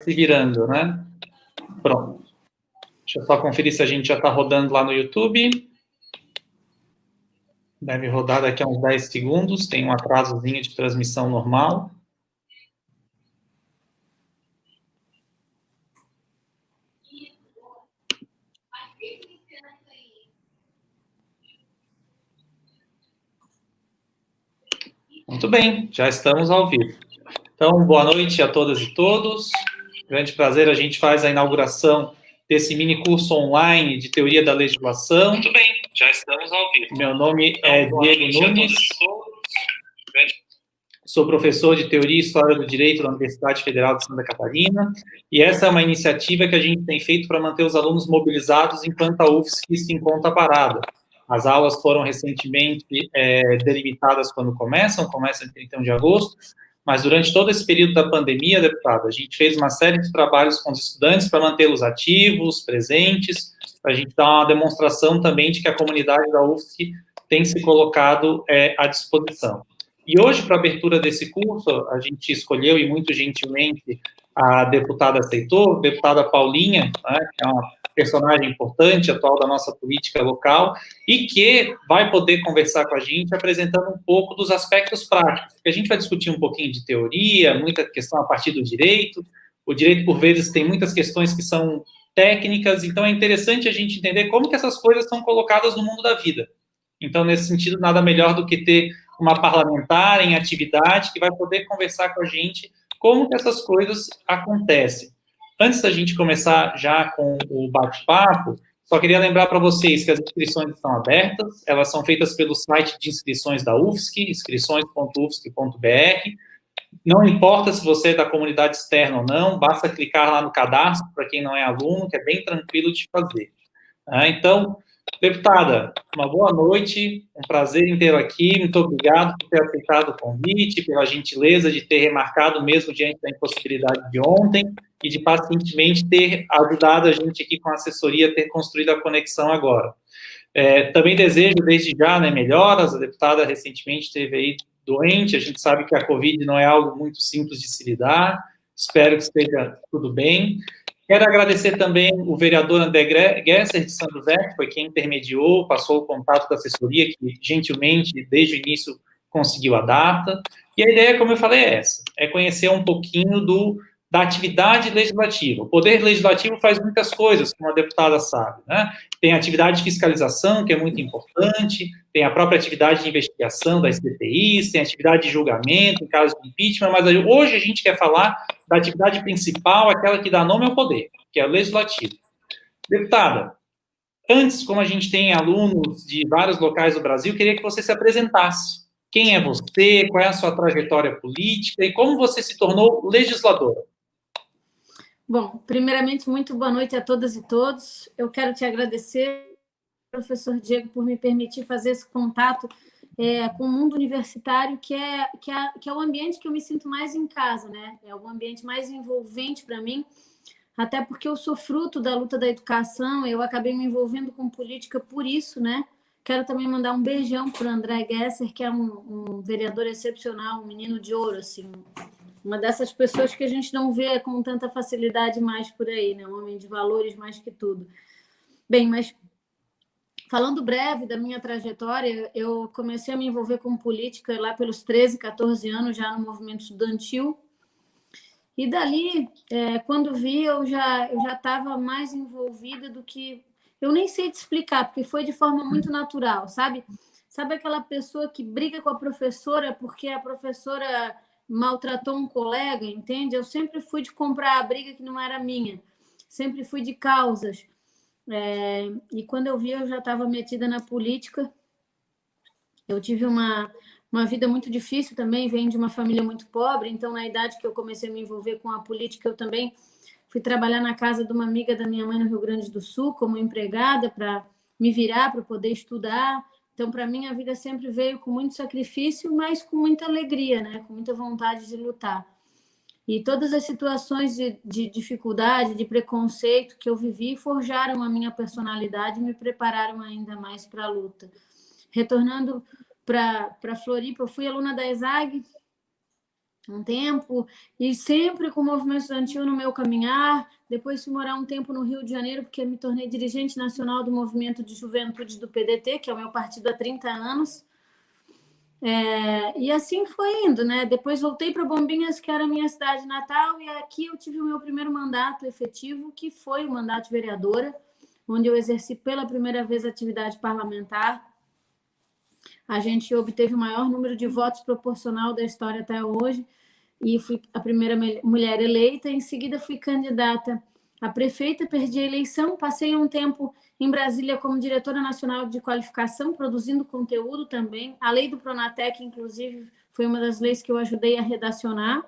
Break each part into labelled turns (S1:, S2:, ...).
S1: se virando, né? Pronto. Deixa eu só conferir se a gente já está rodando lá no YouTube. Deve rodar daqui a uns 10 segundos. Tem um atrasozinho de transmissão normal. Muito bem, já estamos ao vivo. Então, boa noite a todas e todos. Grande prazer, a gente faz a inauguração desse mini curso online de Teoria da Legislação.
S2: Muito bem, já estamos ao vivo.
S1: Meu nome é Diego Nunes. Sou professor de Teoria e História do Direito da Universidade Federal de Santa Catarina, e essa é uma iniciativa que a gente tem feito para manter os alunos mobilizados enquanto a UFSC se encontra parada. As aulas foram recentemente delimitadas quando começam em 31 de agosto, mas durante todo esse período da pandemia, deputado, a gente fez uma série de trabalhos com os estudantes para mantê-los ativos, presentes, para a gente dar uma demonstração também de que a comunidade da UFSC tem se colocado à disposição. E hoje, para a abertura desse curso, a gente escolheu, e muito gentilmente a deputada aceitou, a deputada Paulinha, né, que é uma personagem importante, atual da nossa política local, e que vai poder conversar com a gente, apresentando um pouco dos aspectos práticos, porque a gente vai discutir um pouquinho de teoria, muita questão a partir do direito. O direito, por vezes, tem muitas questões que são técnicas, então é interessante a gente entender como que essas coisas são colocadas no mundo da vida. Então, nesse sentido, nada melhor do que ter uma parlamentar em atividade que vai poder conversar com a gente como que essas coisas acontecem. Antes da gente começar já com o bate-papo, só queria lembrar para vocês que as inscrições estão abertas, elas são feitas pelo site de inscrições da UFSC, inscrições.ufsc.br. Não importa se você é da comunidade externa ou não, basta clicar lá no cadastro para quem não é aluno, que é bem tranquilo de fazer. Então, deputada, uma boa noite, um prazer em tê-la aqui, muito obrigado por ter aceitado o convite, pela gentileza de ter remarcado mesmo diante da impossibilidade de ontem e de pacientemente ter ajudado a gente aqui com a assessoria a ter construído a conexão agora. Também desejo desde já melhoras, a deputada recentemente esteve aí doente, a gente sabe que a Covid não é algo muito simples de se lidar, espero que esteja tudo bem. Quero agradecer também o vereador André Gesser, de São José, que foi quem intermediou, passou o contato da assessoria, que gentilmente, desde o início, conseguiu a data. E a ideia, como eu falei, é essa, é conhecer um pouquinho da atividade legislativa. O Poder Legislativo faz muitas coisas, como a deputada sabe, né? Tem a atividade de fiscalização, que é muito importante, tem a própria atividade de investigação das CPIs, tem a atividade de julgamento, em caso de impeachment, mas hoje a gente quer falar da atividade principal, aquela que dá nome ao poder, que é o legislativo. Deputada, antes, como a gente tem alunos de vários locais do Brasil, queria que você se apresentasse. Quem é você, qual é a sua trajetória política e como você se tornou legisladora?
S3: Bom, primeiramente, muito boa noite a todas e todos. Eu quero te agradecer, professor Diego, por me permitir fazer esse contato com o mundo universitário, que é o ambiente que eu me sinto mais em casa, né? É o ambiente mais envolvente para mim, até porque eu sou fruto da luta da educação, eu acabei me envolvendo com política por isso, né? Quero também mandar um beijão para o André Gesser, que é um vereador excepcional, um menino de ouro, assim, uma dessas pessoas que a gente não vê com tanta facilidade mais por aí, né? Um homem de valores mais que tudo. Bem, mas falando breve da minha trajetória, eu comecei a me envolver com política lá pelos 13, 14 anos, já no movimento estudantil. E dali, quando vi, eu já estava mais envolvida do que... Eu nem sei te explicar, porque foi de forma muito natural, sabe? Sabe aquela pessoa que briga com a professora porque a professora maltratou um colega, entende? Eu sempre fui de comprar a briga que não era minha. Sempre fui de causas. E quando eu vi, eu já estava metida na política. Eu tive uma vida muito difícil também, venho de uma família muito pobre, então na idade que eu comecei a me envolver com a política, eu também fui trabalhar na casa de uma amiga da minha mãe no Rio Grande do Sul, como empregada, para me virar, para poder estudar. Então, para mim, a vida sempre veio com muito sacrifício, mas com muita alegria, né? Com muita vontade de lutar. E todas as situações de dificuldade, de preconceito que eu vivi, forjaram a minha personalidade e me prepararam ainda mais para a luta. Retornando para Floripa, eu fui aluna da ESAG, um tempo, e sempre com o movimento estudantil no meu caminhar. Depois fui morar um tempo no Rio de Janeiro, porque me tornei dirigente nacional do movimento de juventude do PDT, que é o meu partido há 30 anos. E assim foi indo, né? Depois voltei para Bombinhas, que era a minha cidade natal, e aqui eu tive o meu primeiro mandato efetivo, que foi o mandato de vereadora, onde eu exerci pela primeira vez a atividade parlamentar. A gente obteve o maior número de votos proporcional da história até hoje, e fui a primeira mulher eleita. Em seguida, fui candidata a prefeita, perdi a eleição, passei um tempo em Brasília como diretora nacional de qualificação, produzindo conteúdo também. A lei do Pronatec, inclusive, foi uma das leis que eu ajudei a redacionar.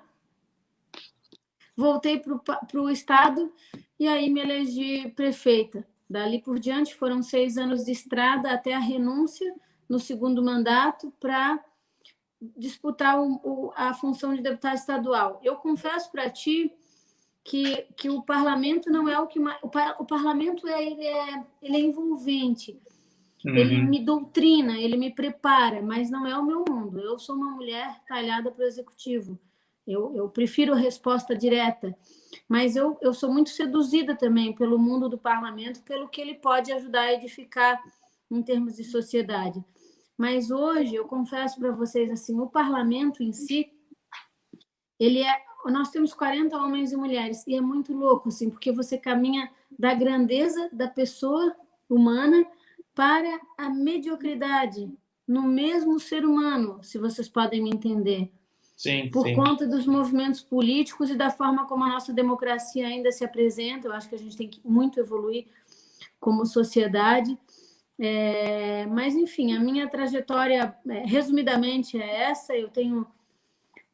S3: Voltei para o Estado e aí me elegi prefeita. Dali por diante foram 6 anos de estrada até a renúncia no segundo mandato para disputar a função de deputada estadual. Eu confesso para ti que o parlamento não é o que mais... O parlamento ele é envolvente, ele me doutrina, ele me prepara, mas não é o meu mundo. Eu sou uma mulher talhada para o executivo. Eu prefiro a resposta direta, mas eu sou muito seduzida também pelo mundo do parlamento, pelo que ele pode ajudar a edificar em termos de sociedade. Mas hoje, eu confesso para vocês, assim, o parlamento em si, nós temos 40 homens e mulheres, e é muito louco, assim, porque você caminha da grandeza da pessoa humana para a mediocridade no mesmo ser humano, se vocês podem me entender.
S1: Sim,
S3: Por
S1: sim.
S3: conta dos movimentos políticos e da forma como a nossa democracia ainda se apresenta. Eu acho que a gente tem que muito evoluir como sociedade. Mas, enfim, a minha trajetória, resumidamente, é essa. Eu tenho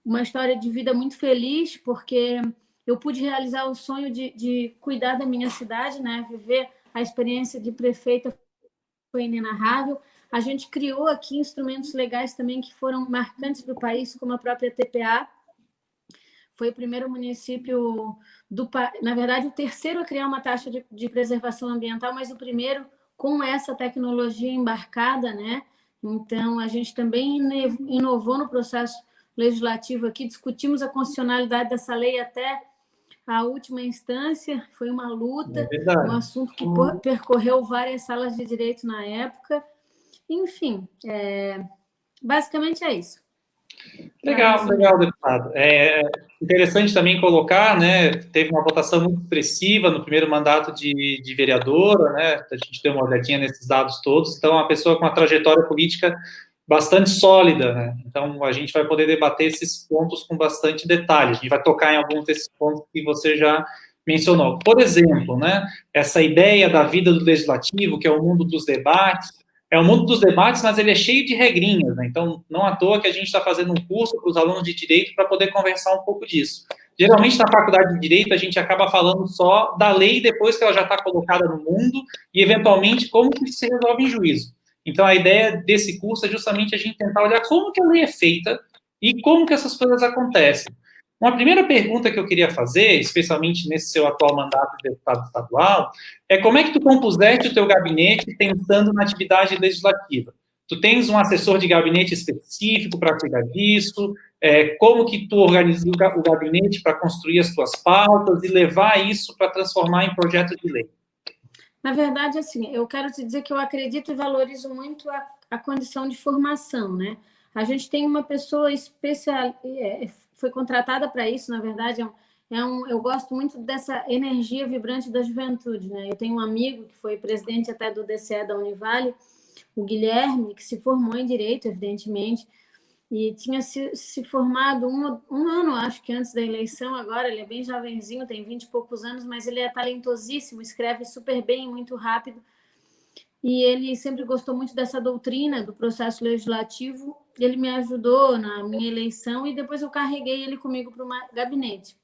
S3: uma história de vida muito feliz, porque eu pude realizar o sonho de cuidar da minha cidade, né? Viver a experiência de prefeita foi inenarrável. A gente criou aqui instrumentos legais também que foram marcantes para o país, como a própria TPA. Foi o primeiro município, na verdade, o terceiro a criar uma taxa de preservação ambiental, mas o primeiro com essa tecnologia embarcada, né? Então, a gente também inovou no processo legislativo aqui, discutimos a constitucionalidade dessa lei até a última instância, foi uma luta, um assunto que percorreu várias salas de direito na época. Enfim, basicamente é isso.
S1: Legal, deputado. Interessante também colocar, né, teve uma votação muito expressiva no primeiro mandato de vereadora, né, a gente deu uma olhadinha nesses dados todos, então, uma pessoa com uma trajetória política bastante sólida, né, então, a gente vai poder debater esses pontos com bastante detalhe, a gente vai tocar em alguns desses pontos que você já mencionou. Por exemplo, né, essa ideia da vida do legislativo, que é o mundo dos debates, mas ele é cheio de regrinhas, né? Então, não à toa que a gente está fazendo um curso para os alunos de Direito para poder conversar um pouco disso. Geralmente, na faculdade de Direito, a gente acaba falando só da lei depois que ela já está colocada no mundo e, eventualmente, como que se resolve em juízo. Então, a ideia desse curso é justamente a gente tentar olhar como que a lei é feita e como que essas coisas acontecem. Uma primeira pergunta que eu queria fazer, especialmente nesse seu atual mandato de deputado estadual, é como é que tu compuseste o teu gabinete pensando na atividade legislativa? Tu tens um assessor de gabinete específico para cuidar disso? Como que tu organiza o gabinete para construir as tuas pautas e levar isso para transformar em projeto de lei?
S3: Na verdade, assim, eu quero te dizer que eu acredito e valorizo muito a condição de formação, né? A gente tem uma pessoa especial, foi contratada para isso, na verdade, eu gosto muito dessa energia vibrante da juventude, né? Eu tenho um amigo que foi presidente até do DCE da Univale, o Guilherme, que se formou em Direito, evidentemente, e tinha se formado um ano, acho que antes da eleição. Agora ele é bem jovenzinho, tem 20 e poucos anos, mas ele é talentosíssimo, escreve super bem, muito rápido, e ele sempre gostou muito dessa doutrina do processo legislativo. Ele me ajudou na minha eleição e depois eu carreguei ele comigo para o gabinete.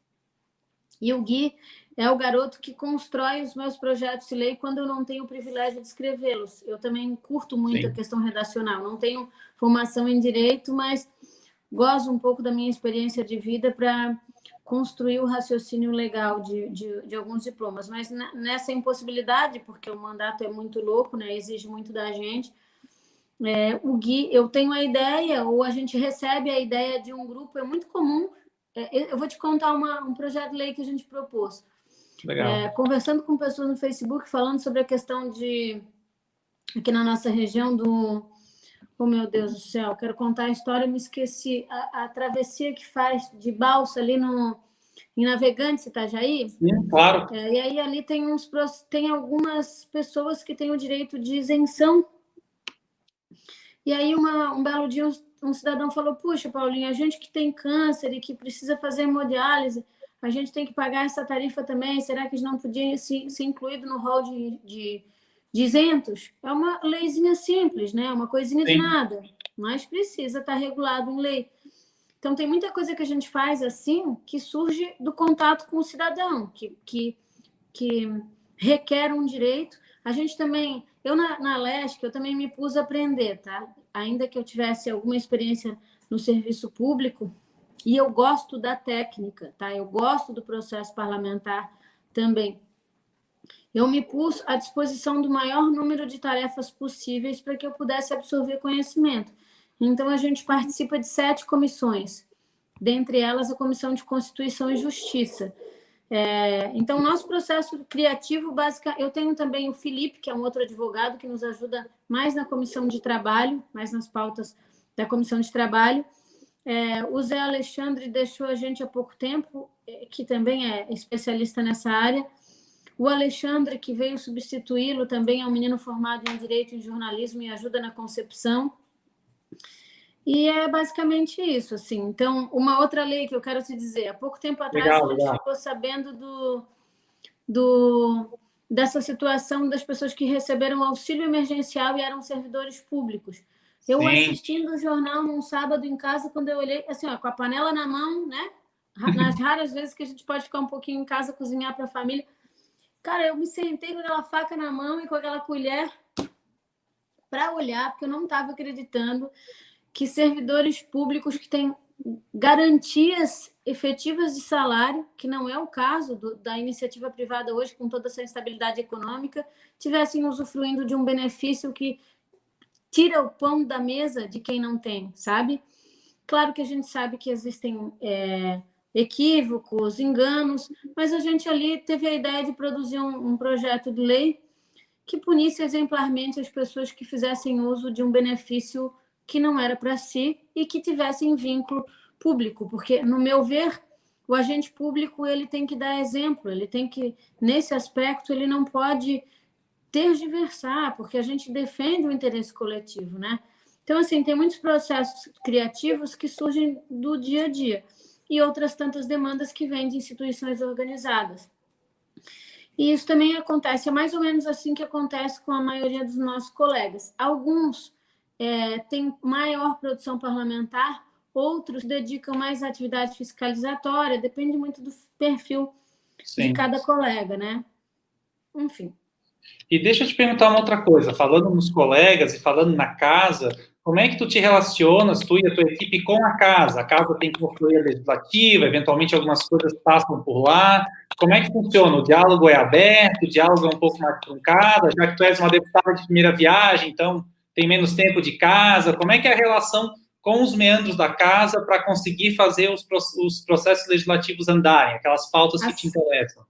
S3: E o Gui é o garoto que constrói os meus projetos de lei quando eu não tenho o privilégio de escrevê-los. Eu também curto muito a questão redacional. Não tenho formação em direito, mas gosto um pouco da minha experiência de vida para construir o raciocínio legal de alguns diplomas. Mas nessa impossibilidade, porque o mandato é muito louco, né? Exige muito da gente, o Gui, eu tenho a ideia, ou a gente recebe a ideia de um grupo. É muito comum Eu vou te contar um projeto de lei que a gente propôs.
S1: Legal.
S3: Conversando com pessoas no Facebook, falando sobre a questão de, aqui na nossa região, oh, meu Deus do céu, quero contar a história, me esqueci. A travessia que faz de balsa ali em Navegantes, Itajaí.
S1: Sim, claro.
S3: E aí ali tem algumas pessoas que têm o direito de isenção. E aí um belo dia um cidadão falou: puxa, Paulinho, a gente que tem câncer e que precisa fazer hemodiálise, a gente tem que pagar essa tarifa também, será que a gente não podia ser incluído no rol de isentos? É uma leizinha simples, né? Uma coisinha de nada, mas precisa estar regulado em lei. Então, tem muita coisa que a gente faz assim que surge do contato com o cidadão, que requer um direito. A gente também, eu na LESC, eu também me pus a aprender, tá? Ainda que eu tivesse alguma experiência no serviço público, e eu gosto da técnica, tá? Eu gosto do processo parlamentar também. Eu me pus à disposição do maior número de tarefas possíveis para que eu pudesse absorver conhecimento. Então, a gente participa de 7 comissões, dentre elas a Comissão de Constituição e Justiça. Então, nosso processo criativo, basicamente, eu tenho também o Felipe, que é um outro advogado que nos ajuda mais na comissão de trabalho, mais nas pautas da comissão de trabalho. O Zé Alexandre deixou a gente há pouco tempo, que também é especialista nessa área. O Alexandre, que veio substituí-lo, também é um menino formado em Direito e Jornalismo e ajuda na concepção. E é basicamente isso, assim. Então, uma outra lei que eu quero te dizer, há pouco tempo atrás a gente ficou sabendo dessa situação das pessoas que receberam auxílio emergencial e eram servidores públicos. Eu assistindo o jornal num sábado em casa, quando eu olhei, assim, ó, com a panela na mão, né? Nas raras vezes que a gente pode ficar um pouquinho em casa, cozinhar para a família. Cara, eu me sentei com aquela faca na mão e com aquela colher para olhar, porque eu não estava acreditando que servidores públicos que têm garantias efetivas de salário, que não é o caso da iniciativa privada hoje, com toda essa instabilidade econômica, tivessem usufruindo de um benefício que tira o pão da mesa de quem não tem, sabe? Claro que a gente sabe que existem equívocos, enganos, mas a gente ali teve a ideia de produzir um projeto de lei que punisse exemplarmente as pessoas que fizessem uso de um benefício que não era para si e que tivessem vínculo público, porque, no meu ver, o agente público ele tem que dar exemplo, ele tem que, nesse aspecto, ele não pode tergiversar, porque a gente defende o interesse coletivo, né? Então, assim, tem muitos processos criativos que surgem do dia a dia e outras tantas demandas que vêm de instituições organizadas. E isso também acontece, é mais ou menos assim que acontece com a maioria dos nossos colegas. Alguns têm maior produção parlamentar, outros dedicam mais à atividade fiscalizatória, depende muito do perfil de cada colega, né? Enfim.
S1: E deixa eu te perguntar uma outra coisa, falando nos colegas e falando na casa, como é que tu te relacionas, tu e a tua equipe, com a casa? A casa tem consultoria legislativa, eventualmente algumas coisas passam por lá. Como é que funciona? O diálogo é aberto, o diálogo é um pouco mais truncado, já que tu és uma deputada de primeira viagem, então tem menos tempo de casa. Como é que é a relação com os meandros da casa para conseguir fazer os processos legislativos andarem, aquelas pautas que te interessam?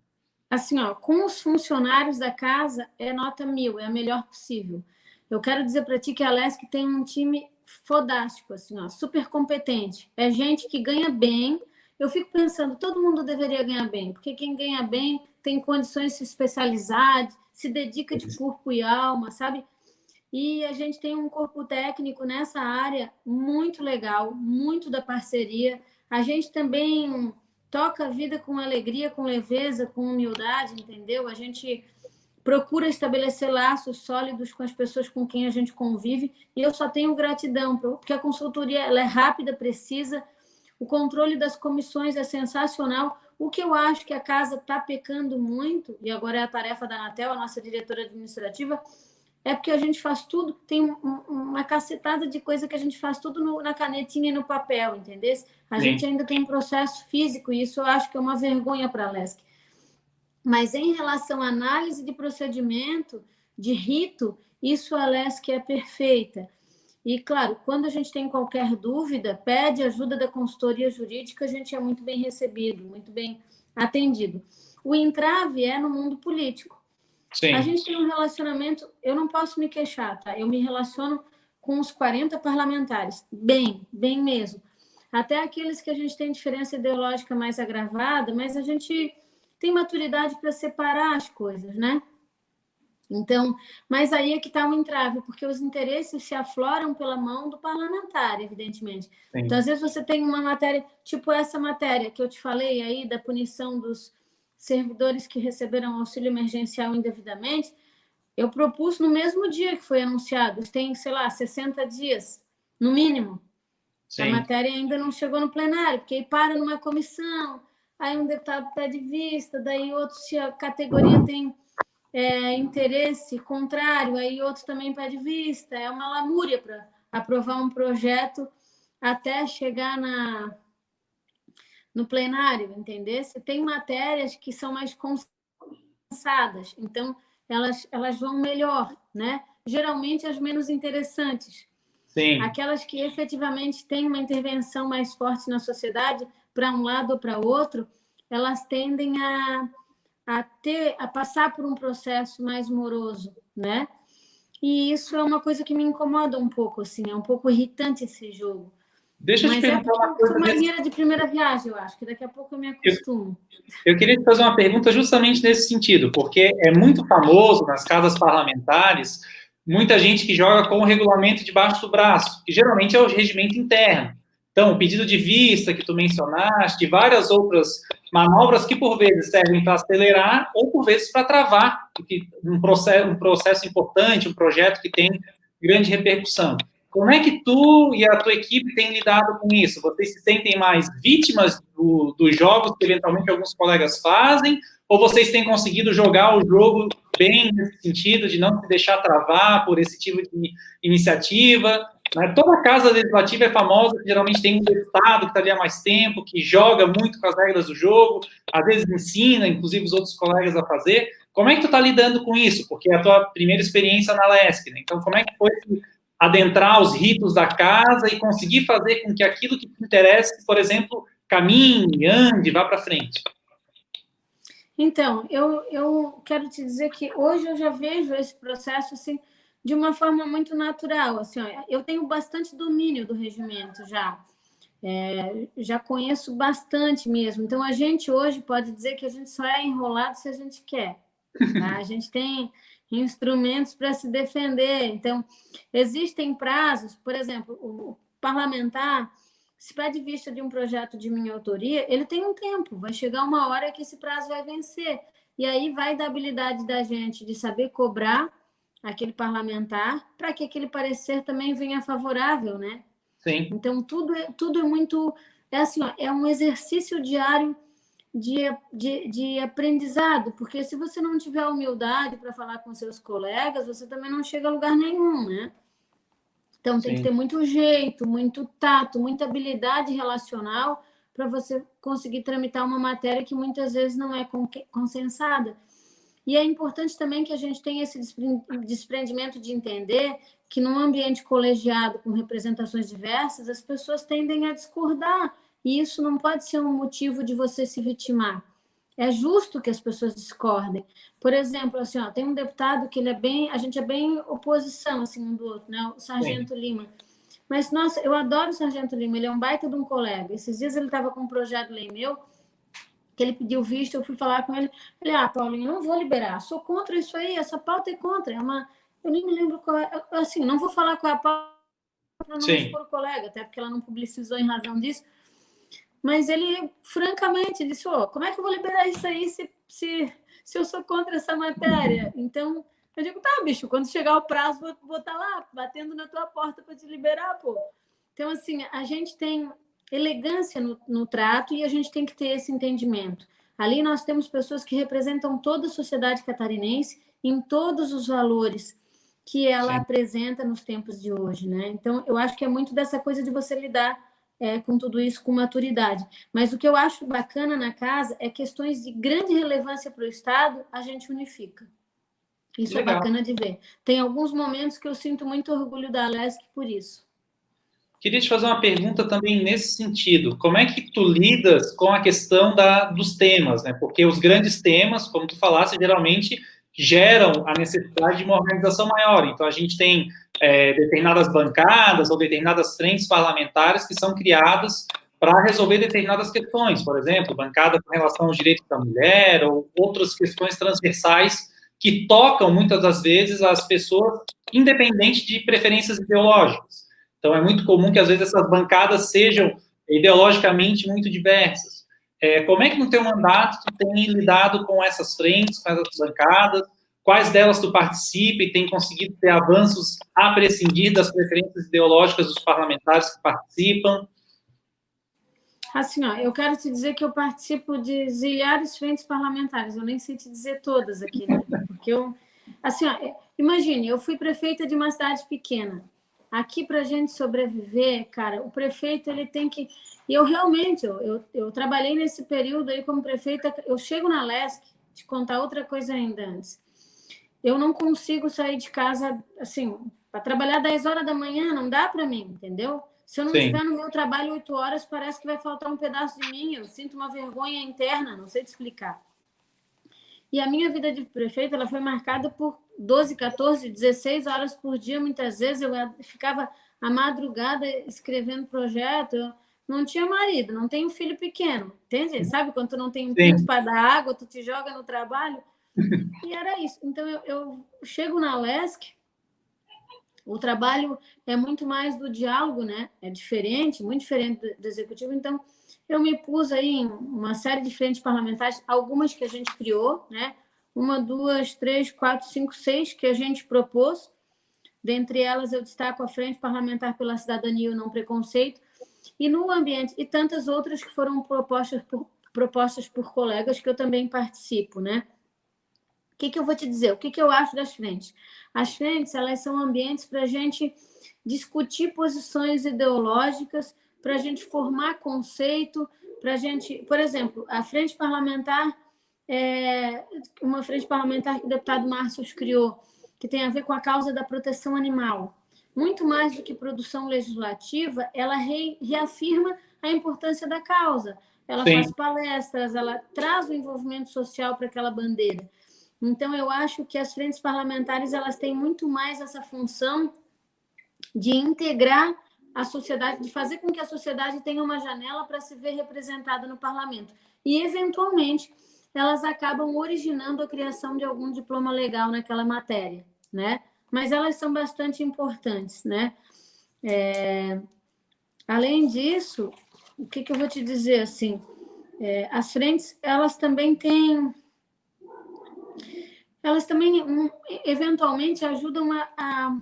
S3: Assim, ó, com os funcionários da casa, é nota 1000, é a melhor possível. Eu quero dizer para ti que a LESC tem um time fodástico, assim, ó, super competente. É gente que ganha bem. Eu fico pensando, todo mundo deveria ganhar bem, porque quem ganha bem tem condições de se especializar, se dedica de corpo e alma, sabe? E a gente tem um corpo técnico nessa área muito legal, muito da parceria. A gente também toca a vida com alegria, com leveza, com humildade, entendeu? A gente procura estabelecer laços sólidos com as pessoas com quem a gente convive, e eu só tenho gratidão, porque a consultoria ela é rápida, precisa, o controle das comissões é sensacional. O que eu acho que a casa está pecando muito, e agora é a tarefa da Anatel, a nossa diretora administrativa, é porque a gente faz tudo, tem uma cacetada de coisa que a gente faz tudo na canetinha e no papel, entendeu? A gente ainda tem um processo físico, e isso eu acho que é uma vergonha para a LESC. Mas em relação à análise de procedimento, de rito, isso a LESC é perfeita. E, claro, quando a gente tem qualquer dúvida, pede ajuda da consultoria jurídica, a gente é muito bem recebido, muito bem atendido. O entrave é no mundo político.
S1: Sim.
S3: A gente tem um relacionamento, eu não posso me queixar, tá? Eu me relaciono com os 40 parlamentares, bem mesmo. Até aqueles que a gente tem diferença ideológica mais agravada, mas a gente tem maturidade para separar as coisas, né? Então, mas aí é que está o entrave, porque os interesses se afloram pela mão do parlamentar, evidentemente.
S1: Sim.
S3: Então, às vezes você tem uma matéria, tipo essa matéria que eu te falei aí, da punição dos servidores que receberam auxílio emergencial indevidamente, eu propus no mesmo dia que foi anunciado, tem, sei lá, 60 dias, no mínimo.
S1: Sim.
S3: A matéria ainda não chegou no plenário, porque aí para numa comissão, aí um deputado pede vista, daí outro, se a categoria tem interesse contrário, aí outro também pede vista, é uma lamúria para aprovar um projeto até chegar no plenário, entender? Você tem matérias que são mais condensadas, então elas vão melhor, né? Geralmente as menos interessantes.
S1: Sim.
S3: Aquelas que efetivamente têm uma intervenção mais forte na sociedade, para um lado ou para outro, elas tendem a passar por um processo mais moroso, né? E isso é uma coisa que me incomoda um pouco, assim, é um pouco irritante esse jogo.
S1: Deixa eu te perguntar uma coisa.
S3: Eu sou marinheira de primeira viagem, eu acho, que daqui a pouco eu me acostumo.
S1: Eu queria te fazer uma pergunta justamente nesse sentido, porque é muito famoso nas casas parlamentares muita gente que joga com o regulamento debaixo do braço, que geralmente é o regimento interno. Então, o pedido de vista que tu mencionaste, várias outras manobras que por vezes servem para acelerar ou por vezes para travar um processo importante, um projeto que tem grande repercussão. Como é que tu e a tua equipe têm lidado com isso? Vocês se sentem mais vítimas dos jogos que eventualmente alguns colegas fazem? Ou vocês têm conseguido jogar o jogo bem nesse sentido de não se deixar travar por esse tipo de iniciativa? Toda casa legislativa é famosa, que geralmente tem um deputado que está ali há mais tempo, que joga muito com as regras do jogo, às vezes ensina, inclusive, os outros colegas a fazer. Como é que tu está lidando com isso? Porque é a tua primeira experiência na LESC, né? Então, como é que foi adentrar os ritos da casa e conseguir fazer com que aquilo que te interessa, por exemplo, caminhe, ande, vá para frente?
S3: Então, eu quero te dizer que hoje eu já vejo esse processo assim de uma forma muito natural. Assim, ó, eu tenho bastante domínio do regimento já. Já conheço bastante mesmo. Então, a gente hoje pode dizer que a gente só é enrolado se a gente quer. Tá? A gente tem instrumentos para se defender. Então, existem prazos, por exemplo, o parlamentar, se pede vista de um projeto de minha autoria, ele tem um tempo, vai chegar uma hora que esse prazo vai vencer. E aí vai da habilidade da gente de saber cobrar aquele parlamentar para que aquele parecer também venha favorável, né?
S1: Sim.
S3: Então, tudo é muito... É assim, ó, é um exercício diário de aprendizado, porque se você não tiver humildade para falar com seus colegas, você também não chega a lugar nenhum, né? Então, tem que ter muito jeito, muito tato, muita habilidade relacional para você conseguir tramitar uma matéria que muitas vezes não é consensada. E é importante também que a gente tenha esse desprendimento de entender que num ambiente colegiado com representações diversas, as pessoas tendem a discordar, e isso não pode ser um motivo de você se vitimar. É justo que as pessoas discordem. Por exemplo, assim, ó, tem um deputado que a gente é bem oposição assim, um do outro, né? O Sargento Lima. Mas, nossa, eu adoro o Sargento Lima, ele é um baita de um colega. Esses dias ele estava com um projeto de lei meu, que ele pediu visto, eu fui falar com ele, Paulinho, não vou liberar, sou contra isso aí, essa pauta é contra, eu nem me lembro qual é, assim, não vou falar qual é a pauta para não expor o colega, até porque ela não publicizou em razão disso, mas ele, francamente, disse, como é que eu vou liberar isso aí se eu sou contra essa matéria? Então, eu digo, tá, bicho, quando chegar o prazo, vou estar lá, batendo na tua porta para te liberar, pô. Então, assim, a gente tem elegância no trato e a gente tem que ter esse entendimento. Ali nós temos pessoas que representam toda a sociedade catarinense em todos os valores que ela apresenta nos tempos de hoje, né? Então, eu acho que é muito dessa coisa de você lidar com tudo isso com maturidade. Mas o que eu acho bacana na casa é questões de grande relevância para o Estado, a gente unifica. Isso é bacana de ver. Tem alguns momentos que eu sinto muito orgulho da Alesc por isso.
S1: Queria te fazer uma pergunta também nesse sentido. Como é que tu lidas com a questão dos temas, né? Porque os grandes temas, como tu falaste, geralmente geram a necessidade de uma organização maior. Então, a gente tem determinadas bancadas ou determinadas frentes parlamentares que são criadas para resolver determinadas questões. Por exemplo, bancada com relação aos direitos da mulher ou outras questões transversais que tocam, muitas das vezes, as pessoas, independente de preferências ideológicas. Então, é muito comum que, às vezes, essas bancadas sejam ideologicamente muito diversas. Como é que, no teu mandato, tu tem lidado com essas frentes, com essas bancadas? Quais delas tu participa e tem conseguido ter avanços a prescindir das preferências ideológicas dos parlamentares que participam?
S3: Assim, ó, eu quero te dizer que eu participo de zilhares frentes parlamentares. Eu nem sei te dizer todas aqui, né? Porque assim, ó, imagine, eu fui prefeita de uma cidade pequena. Aqui, para a gente sobreviver, cara, o prefeito, ele tem que... E eu realmente, eu trabalhei nesse período aí como prefeita, eu chego na Alesc, te contar outra coisa ainda antes. Eu não consigo sair de casa, assim, para trabalhar 10 horas da manhã, não dá para mim, entendeu? Se eu não estiver no meu trabalho 8 horas, parece que vai faltar um pedaço de mim, eu sinto uma vergonha interna, não sei te explicar. E a minha vida de prefeita, ela foi marcada por 12, 14, 16 horas por dia, muitas vezes eu ficava à madrugada escrevendo projeto, eu não tinha marido, não tenho filho pequeno, entende? Sabe quando tu não tem um pinto para dar água, tu te joga no trabalho? E era isso. Então, eu chego na Alesc, o trabalho é muito mais do diálogo, né? É diferente, muito diferente do executivo, então eu me pus aí em uma série de frentes parlamentares, algumas que a gente criou, né? 1, 2, 3, 4, 5, 6 que a gente propôs. Dentre elas, eu destaco a Frente Parlamentar pela Cidadania e o Não Preconceito, e no ambiente, e tantas outras que foram propostas por colegas que eu também participo, né? O que eu vou te dizer? O que eu acho das frentes? As frentes, elas são ambientes para a gente discutir posições ideológicas, para a gente formar conceito, para a gente... Por exemplo, a frente parlamentar, uma frente parlamentar que o deputado Márcio criou, que tem a ver com a causa da proteção animal. Muito mais do que produção legislativa, ela reafirma a importância da causa. Ela faz palestras, ela traz o envolvimento social para aquela bandeira. Então, eu acho que as frentes parlamentares elas têm muito mais essa função de integrar a sociedade, de fazer com que a sociedade tenha uma janela para se ver representada no parlamento. E, eventualmente, elas acabam originando a criação de algum diploma legal naquela matéria, né? Mas elas são bastante importantes, né? Além disso, o que eu vou te dizer, assim, as frentes, elas também eventualmente ajudam a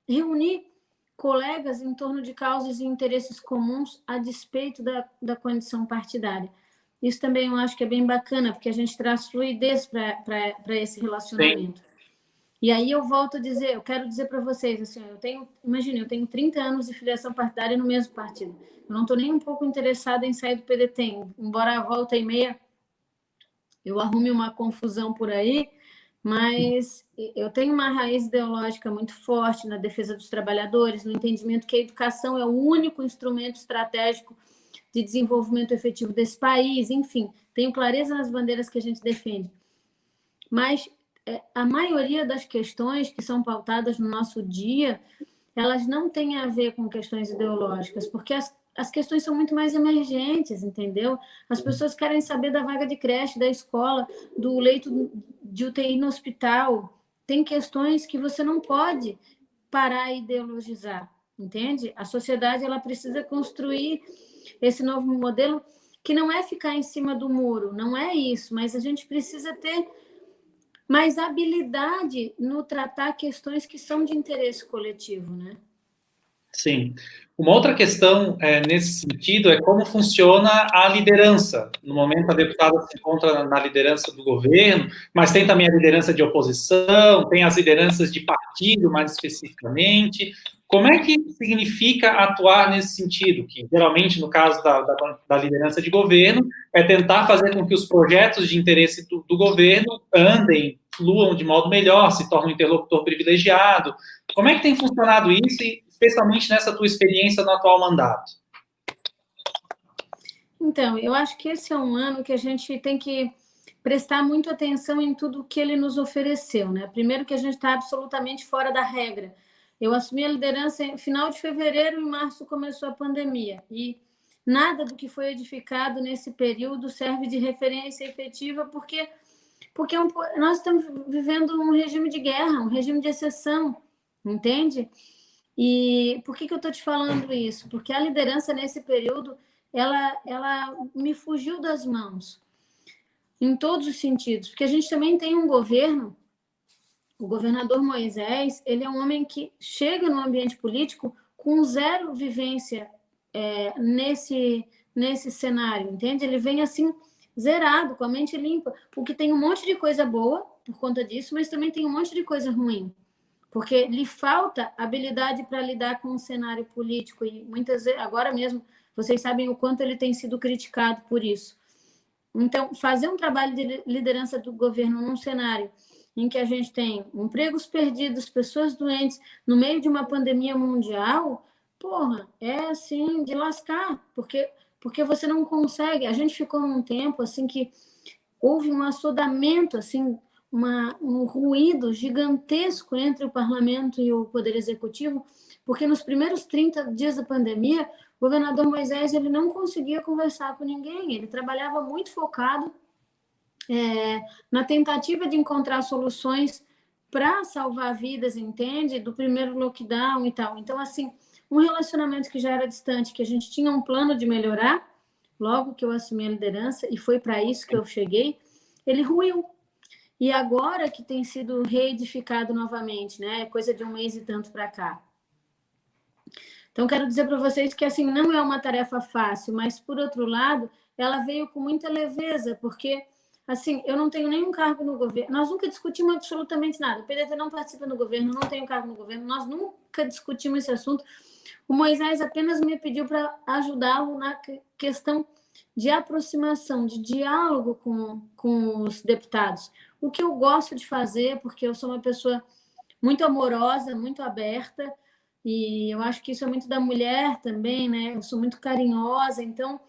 S3: reunir colegas em torno de causas e interesses comuns a despeito da condição partidária. Isso também eu acho que é bem bacana, porque a gente traz fluidez para esse relacionamento. Sim. E aí eu volto a dizer, eu quero dizer para vocês, assim, eu tenho 30 anos de filiação partidária no mesmo partido. Eu não estou nem um pouco interessada em sair do PDT, embora a volta e meia eu arrume uma confusão por aí, mas eu tenho uma raiz ideológica muito forte na defesa dos trabalhadores, no entendimento que a educação é o único instrumento estratégico de desenvolvimento efetivo desse país, enfim, tenho clareza nas bandeiras que a gente defende. Mas a maioria das questões que são pautadas no nosso dia, elas não têm a ver com questões ideológicas, porque as questões são muito mais emergentes, entendeu? As pessoas querem saber da vaga de creche, da escola, do leito de UTI no hospital. Tem questões que você não pode parar e ideologizar, entende? A sociedade ela precisa construir esse novo modelo que não é ficar em cima do muro, não é isso, mas a gente precisa ter mais habilidade no tratar questões que são de interesse coletivo, né?
S1: Sim. Uma outra questão nesse sentido é como funciona a liderança. No momento, a deputada se encontra na liderança do governo, mas tem também a liderança de oposição, tem as lideranças de partido, mais especificamente. Como é que significa atuar nesse sentido? Que, geralmente, no caso da liderança de governo, é tentar fazer com que os projetos de interesse do governo andem, fluam de modo melhor, se tornam um interlocutor privilegiado. Como é que tem funcionado isso, e especialmente nessa tua experiência no atual mandato?
S3: Então, eu acho que esse é um ano que a gente tem que prestar muito atenção em tudo que ele nos ofereceu, né? Primeiro que a gente está absolutamente fora da regra. Eu assumi a liderança em final de fevereiro, em março começou a pandemia, e nada do que foi edificado nesse período serve de referência efetiva, porque nós estamos vivendo um regime de guerra, um regime de exceção, entende? E por que eu estou te falando isso? Porque a liderança nesse período, ela me fugiu das mãos, em todos os sentidos, porque a gente também tem um governo, o governador Moisés, ele é um homem que chega no ambiente político com zero vivência nesse cenário, entende? Ele vem assim, zerado, com a mente limpa, porque tem um monte de coisa boa por conta disso, mas também tem um monte de coisa ruim, porque lhe falta habilidade para lidar com o cenário político, e muitas vezes, agora mesmo, vocês sabem o quanto ele tem sido criticado por isso. Então, fazer um trabalho de liderança do governo num cenário em que a gente tem empregos perdidos, pessoas doentes, no meio de uma pandemia mundial, porra, é assim, de lascar, porque você não consegue. A gente ficou num tempo assim que houve um assodamento, assim, um ruído gigantesco entre o parlamento e o poder executivo, porque nos primeiros 30 dias da pandemia, o governador Moisés ele não conseguia conversar com ninguém, ele trabalhava muito focado na tentativa de encontrar soluções para salvar vidas, entende? Do primeiro lockdown e tal. Então, assim, um relacionamento que já era distante, que a gente tinha um plano de melhorar, logo que eu assumi a liderança, e foi para isso que eu cheguei, ele ruiu. E agora que tem sido reedificado novamente, né? É coisa de um mês e tanto para cá. Então, quero dizer para vocês que, assim, não é uma tarefa fácil, mas, por outro lado, ela veio com muita leveza, porque, assim, eu não tenho nenhum cargo no governo, nós nunca discutimos absolutamente nada, o PDT não participa do governo, não tenho cargo no governo, nós nunca discutimos esse assunto. O Moisés apenas me pediu para ajudá-lo na questão de aproximação, de diálogo com os deputados, o que eu gosto de fazer, porque eu sou uma pessoa muito amorosa, muito aberta, e eu acho que isso é muito da mulher também, né? Eu sou muito carinhosa, então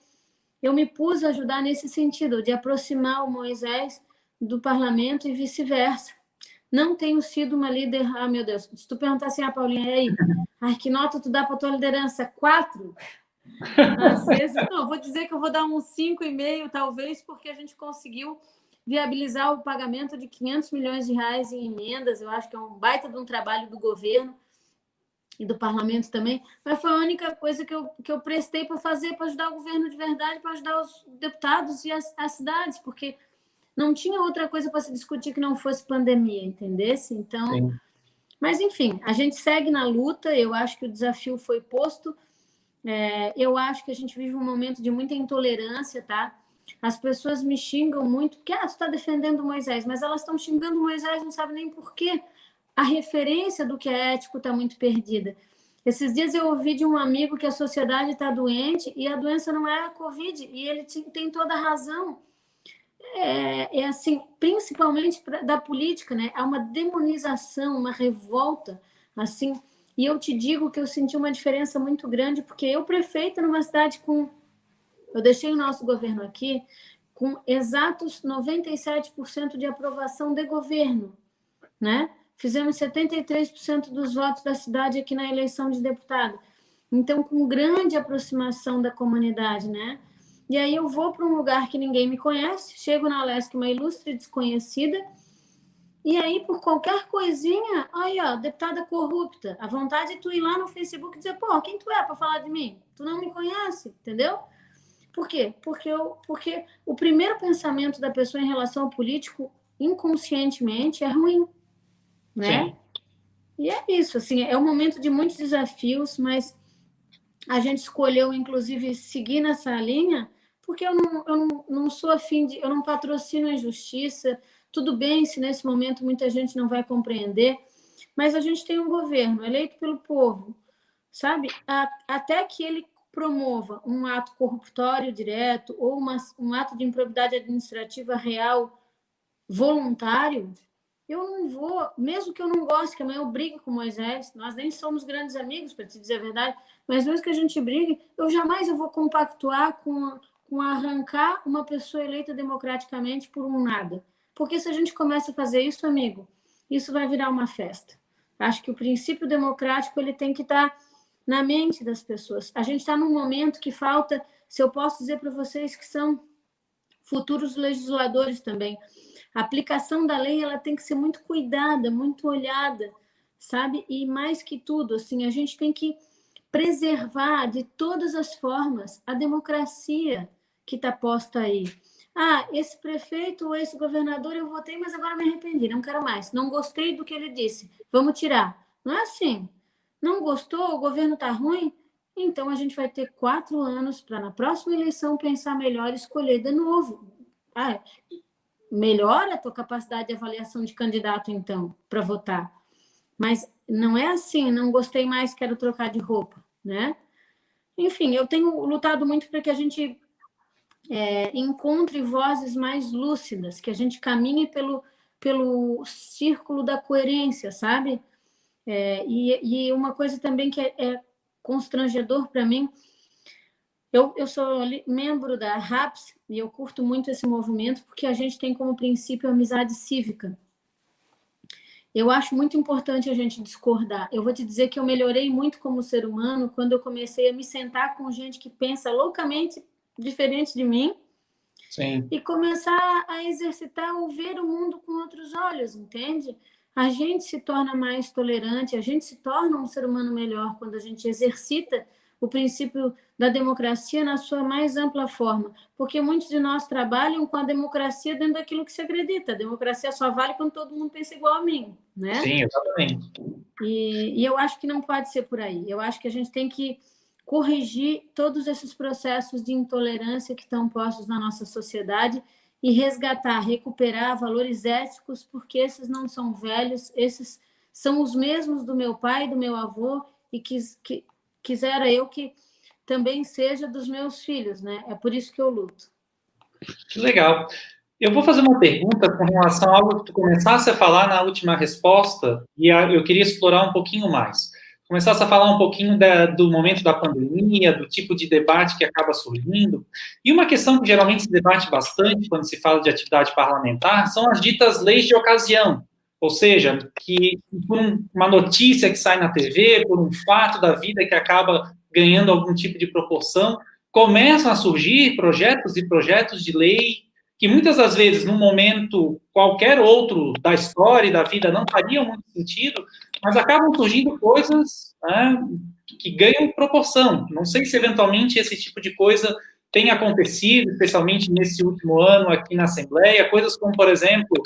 S3: eu me pus a ajudar nesse sentido, de aproximar o Moisés do parlamento e vice-versa. Não tenho sido uma líder... Ah, meu Deus, se tu perguntar assim, Paulinha, e aí? Ai, que nota tu dá para tua liderança? 4? Às vezes, não, vou dizer que eu vou dar um 5,5, talvez, porque a gente conseguiu viabilizar o pagamento de 500 milhões de reais em emendas. Eu acho que é um baita de um trabalho do governo e do parlamento também, mas foi a única coisa que eu prestei para fazer, para ajudar o governo de verdade, para ajudar os deputados e as cidades, porque não tinha outra coisa para se discutir que não fosse pandemia, entendesse? Então, sim. Mas enfim, a gente segue na luta, eu acho que o desafio foi posto, eu acho que a gente vive um momento de muita intolerância, tá? As pessoas me xingam muito, porque tu está defendendo Moisés, mas elas estão xingando Moisés, não sabem nem por quê. A referência do que é ético está muito perdida. Esses dias eu ouvi de um amigo que a sociedade está doente e a doença não é a Covid, e ele tem toda a razão. É assim, principalmente da política, né? Há uma demonização, uma revolta, assim. E eu te digo que eu senti uma diferença muito grande, porque eu, prefeita numa cidade eu deixei o nosso governo aqui com exatos 97% de aprovação de governo, né? Fizemos 73% dos votos da cidade aqui na eleição de deputado. Então, com grande aproximação da comunidade, né? E aí eu vou para um lugar que ninguém me conhece, chego na Alesc, uma ilustre desconhecida, e aí, por qualquer coisinha, aí, ó, deputada corrupta, a vontade de tu ir lá no Facebook e dizer, pô, quem tu é para falar de mim? Tu não me conhece, entendeu? Por quê? Porque o primeiro pensamento da pessoa em relação ao político, inconscientemente, é ruim, né? Sim. E é isso, assim, é um momento de muitos desafios, mas a gente escolheu, inclusive, seguir nessa linha, porque eu não sou afim eu não patrocino a injustiça. Tudo bem se nesse momento muita gente não vai compreender, mas a gente tem um governo eleito pelo povo, sabe? Até que ele promova um ato corruptório direto ou um ato de improbidade administrativa real voluntário, eu não vou, mesmo que eu não goste, que amanhã eu brigue com Moisés, nós nem somos grandes amigos, para te dizer a verdade, mas mesmo que a gente brigue, eu jamais vou compactuar com arrancar uma pessoa eleita democraticamente por um nada. Porque se a gente começa a fazer isso, amigo, isso vai virar uma festa. Acho que o princípio democrático ele tem que estar na mente das pessoas. A gente está num momento que falta, se eu posso dizer para vocês que são futuros legisladores também, a aplicação da lei ela tem que ser muito cuidada, muito olhada, sabe? E mais que tudo, assim, a gente tem que preservar de todas as formas a democracia que está posta aí. Ah, esse prefeito ou esse governador eu votei, mas agora me arrependi, não quero mais. Não gostei do que ele disse, vamos tirar. Não é assim. Não gostou, o governo está ruim? Então a gente vai ter 4 anos para na próxima eleição pensar melhor e escolher de novo. Ah, melhora a tua capacidade de avaliação de candidato, então, para votar. Mas não é assim, não gostei mais, quero trocar de roupa, né? Enfim, eu tenho lutado muito para que a gente encontre vozes mais lúcidas, que a gente caminhe pelo círculo da coerência, sabe? E uma coisa também que é constrangedor para mim, eu sou membro da RAPS e eu curto muito esse movimento porque a gente tem como princípio a amizade cívica. Eu acho muito importante a gente discordar. Eu vou te dizer que eu melhorei muito como ser humano quando eu comecei a me sentar com gente que pensa loucamente diferente de mim.
S1: Sim.
S3: E começar a exercitar ou ver o mundo com outros olhos, entende? A gente se torna mais tolerante, a gente se torna um ser humano melhor quando a gente exercita o princípio da democracia na sua mais ampla forma, porque muitos de nós trabalham com a democracia dentro daquilo que se acredita. A democracia só vale quando todo mundo pensa igual a mim, né?
S1: Sim, exatamente.
S3: E eu acho que não pode ser por aí. Eu acho que a gente tem que corrigir todos esses processos de intolerância que estão postos na nossa sociedade e resgatar, recuperar valores éticos, porque esses não são velhos, esses são os mesmos do meu pai, do meu avô, e quisera eu que também seja dos meus filhos, né? É por isso que eu luto.
S1: Que legal. Eu vou fazer uma pergunta com relação a algo que tu começasse a falar na última resposta, e eu queria explorar um pouquinho mais. Começasse a falar um pouquinho do momento da pandemia, do tipo de debate que acaba surgindo. E uma questão que geralmente se debate bastante quando se fala de atividade parlamentar são as ditas leis de ocasião. Ou seja, que por uma notícia que sai na TV, por um fato da vida que acaba ganhando algum tipo de proporção, começam a surgir projetos e projetos de lei que muitas das vezes, num momento qualquer outro da história e da vida, não fariam muito sentido, mas acabam surgindo coisas, né, que ganham proporção. Não sei se, eventualmente, esse tipo de coisa tem acontecido, especialmente nesse último ano aqui na Assembleia, coisas como, por exemplo,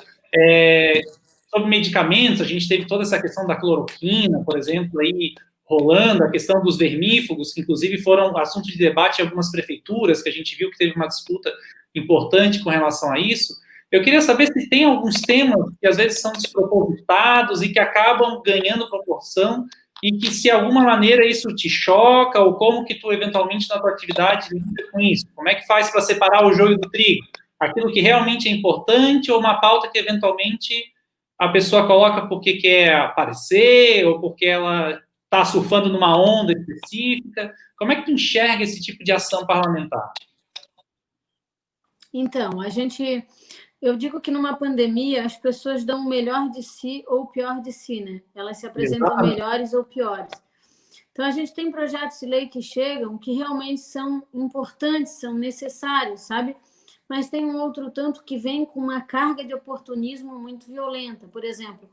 S1: sobre medicamentos, a gente teve toda essa questão da cloroquina, por exemplo, aí rolando, a questão dos vermífugos, que inclusive foram assunto de debate em algumas prefeituras, que a gente viu que teve uma disputa importante com relação a isso. Eu queria saber se tem alguns temas que às vezes são despropositados e que acabam ganhando proporção e que, se de alguma maneira, isso te choca, ou como que tu, eventualmente, na tua atividade, lida com isso? Como é que faz para separar o joio do trigo? Aquilo que realmente é importante ou uma pauta que, eventualmente, a pessoa coloca porque quer aparecer ou porque ela está surfando numa onda específica? Como é que tu enxerga esse tipo de ação parlamentar?
S3: Então, eu digo que numa pandemia as pessoas dão o melhor de si ou o pior de si, né? Elas se apresentam
S1: Exatamente.
S3: melhores ou piores. Então, a gente tem projetos de lei que chegam que realmente são importantes, são necessários, sabe? Mas tem um outro tanto que vem com uma carga de oportunismo muito violenta. Por exemplo,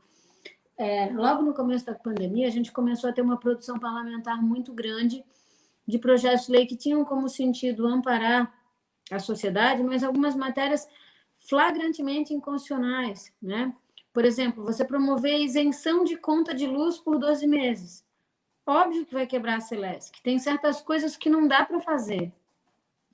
S3: logo no começo da pandemia, a gente começou a ter uma produção parlamentar muito grande de projetos de lei que tinham como sentido amparar a sociedade, mas algumas matérias flagrantemente inconstitucionais, né? Por exemplo, você promover isenção de conta de luz por 12 meses. Óbvio que vai quebrar a Celesc. Tem certas coisas que não dá para fazer,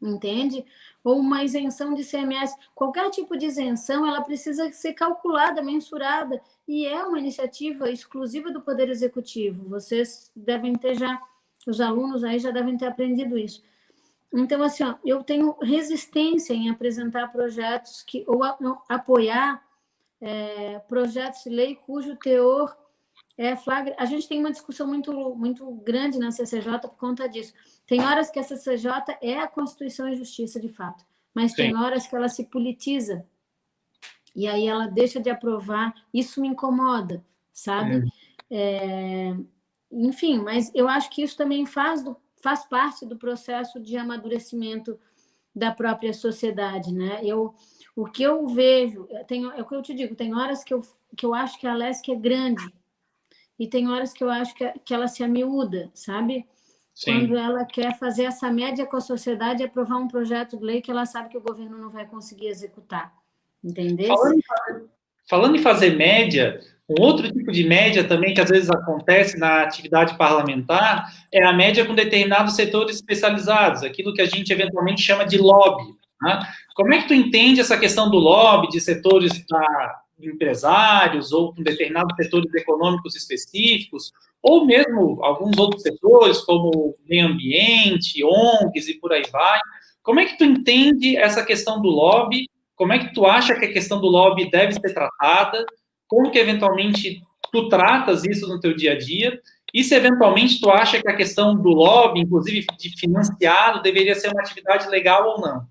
S3: entende? Ou uma isenção de ICMS. Qualquer tipo de isenção, ela precisa ser calculada, mensurada, e é uma iniciativa exclusiva do Poder Executivo. Vocês devem ter os alunos aí já devem ter aprendido isso. Então, assim, eu tenho resistência em apresentar projetos ou apoiar projetos de lei cujo teor é flagrante. A gente tem uma discussão muito grande na CCJ por conta disso. Tem horas que a CCJ é a Constituição e Justiça, de fato, mas tem horas que ela se politiza, e aí ela deixa de aprovar. Isso me incomoda, sabe? Enfim, mas eu acho que isso também faz parte do processo de amadurecimento da própria sociedade, né? O que eu vejo, é o que eu te digo, tem horas que eu acho que a LESC é grande, e tem horas que eu acho que ela se amiúda, sabe? Sim. Quando ela quer fazer essa média com a sociedade e aprovar um projeto de lei que ela sabe que o governo não vai conseguir executar. Entendeu?
S1: Falando em fazer média, um outro tipo de média também que às vezes acontece na atividade parlamentar é a média com determinados setores especializados, aquilo que a gente eventualmente chama de lobby. Né? Como é que tu entende essa questão do lobby de setores empresários ou com determinados setores econômicos específicos, ou mesmo alguns outros setores, como meio ambiente, ONGs e por aí vai? Como é que tu entende essa questão do lobby? Como é que tu acha que a questão do lobby deve ser tratada? Como que, eventualmente, tu tratas isso no teu dia a dia? E se, eventualmente, tu acha que a questão do lobby, inclusive de financiado, deveria ser uma atividade legal ou não?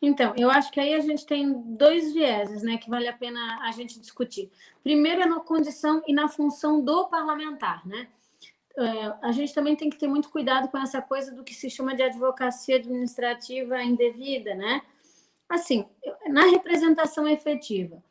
S3: Então, eu acho que aí a gente tem dois vieses, né, que vale a pena a gente discutir. Primeiro é na condição e na função do parlamentar, né? A gente também tem que ter muito cuidado com essa coisa do que se chama de advocacia administrativa indevida, né? Assim, na representação efetiva,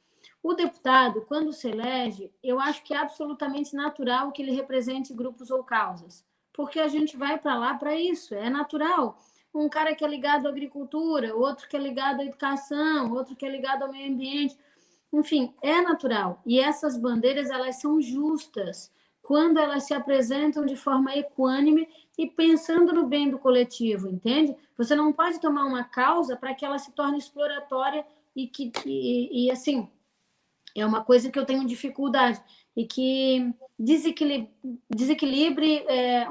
S3: o deputado, quando se elege, eu acho que é absolutamente natural que ele represente grupos ou causas, porque a gente vai para lá para isso, é natural. Um cara que é ligado à agricultura, outro que é ligado à educação, outro que é ligado ao meio ambiente, enfim, é natural. E essas bandeiras, elas são justas quando elas se apresentam de forma equânime e pensando no bem do coletivo, entende? Você não pode tomar uma causa para que ela se torne exploratória e assim, é uma coisa que eu tenho dificuldade e que desequilibre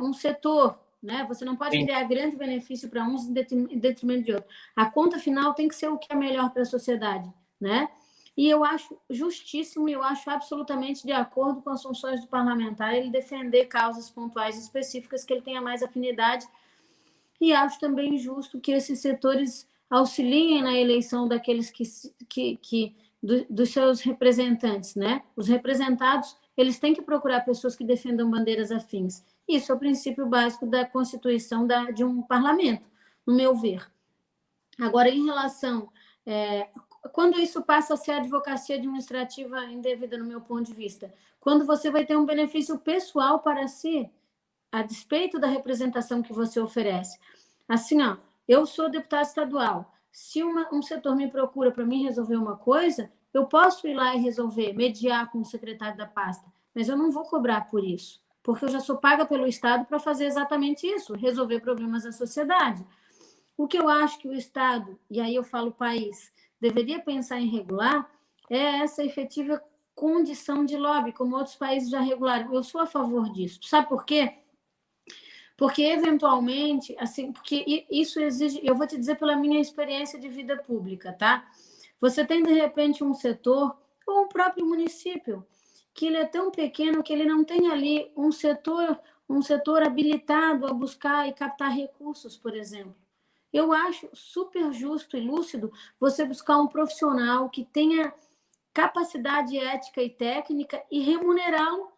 S3: um setor, né? Você não pode criar grande benefício para uns em detrimento de outros. A conta final tem que ser o que é melhor para a sociedade, né? E eu acho justíssimo, eu acho absolutamente de acordo com as funções do parlamentar ele defender causas pontuais específicas que ele tenha mais afinidade, e acho também justo que esses setores auxiliem na eleição daqueles dos seus representantes, né? Os representados, eles têm que procurar pessoas que defendam bandeiras afins. Isso é o princípio básico da constituição de um parlamento, no meu ver. Agora, em relação... quando isso passa a ser advocacia administrativa indevida, no meu ponto de vista, quando você vai ter um benefício pessoal para si, a despeito da representação que você oferece. Assim, eu sou deputada estadual, se um setor me procura para mim resolver uma coisa, eu posso ir lá e resolver, mediar com o secretário da pasta, mas eu não vou cobrar por isso, porque eu já sou paga pelo Estado para fazer exatamente isso, resolver problemas da sociedade. O que eu acho que o Estado, e aí eu falo país, deveria pensar em regular é essa efetiva condição de lobby, como outros países já regularam. Eu sou a favor disso. Sabe por quê? Porque, eventualmente, assim, porque isso exige... Eu vou te dizer pela minha experiência de vida pública, tá? Você tem, de repente, um setor, ou um próprio município, que ele é tão pequeno que ele não tem ali um setor habilitado a buscar e captar recursos, por exemplo. Eu acho super justo e lúcido você buscar um profissional que tenha capacidade ética e técnica e remunerá-lo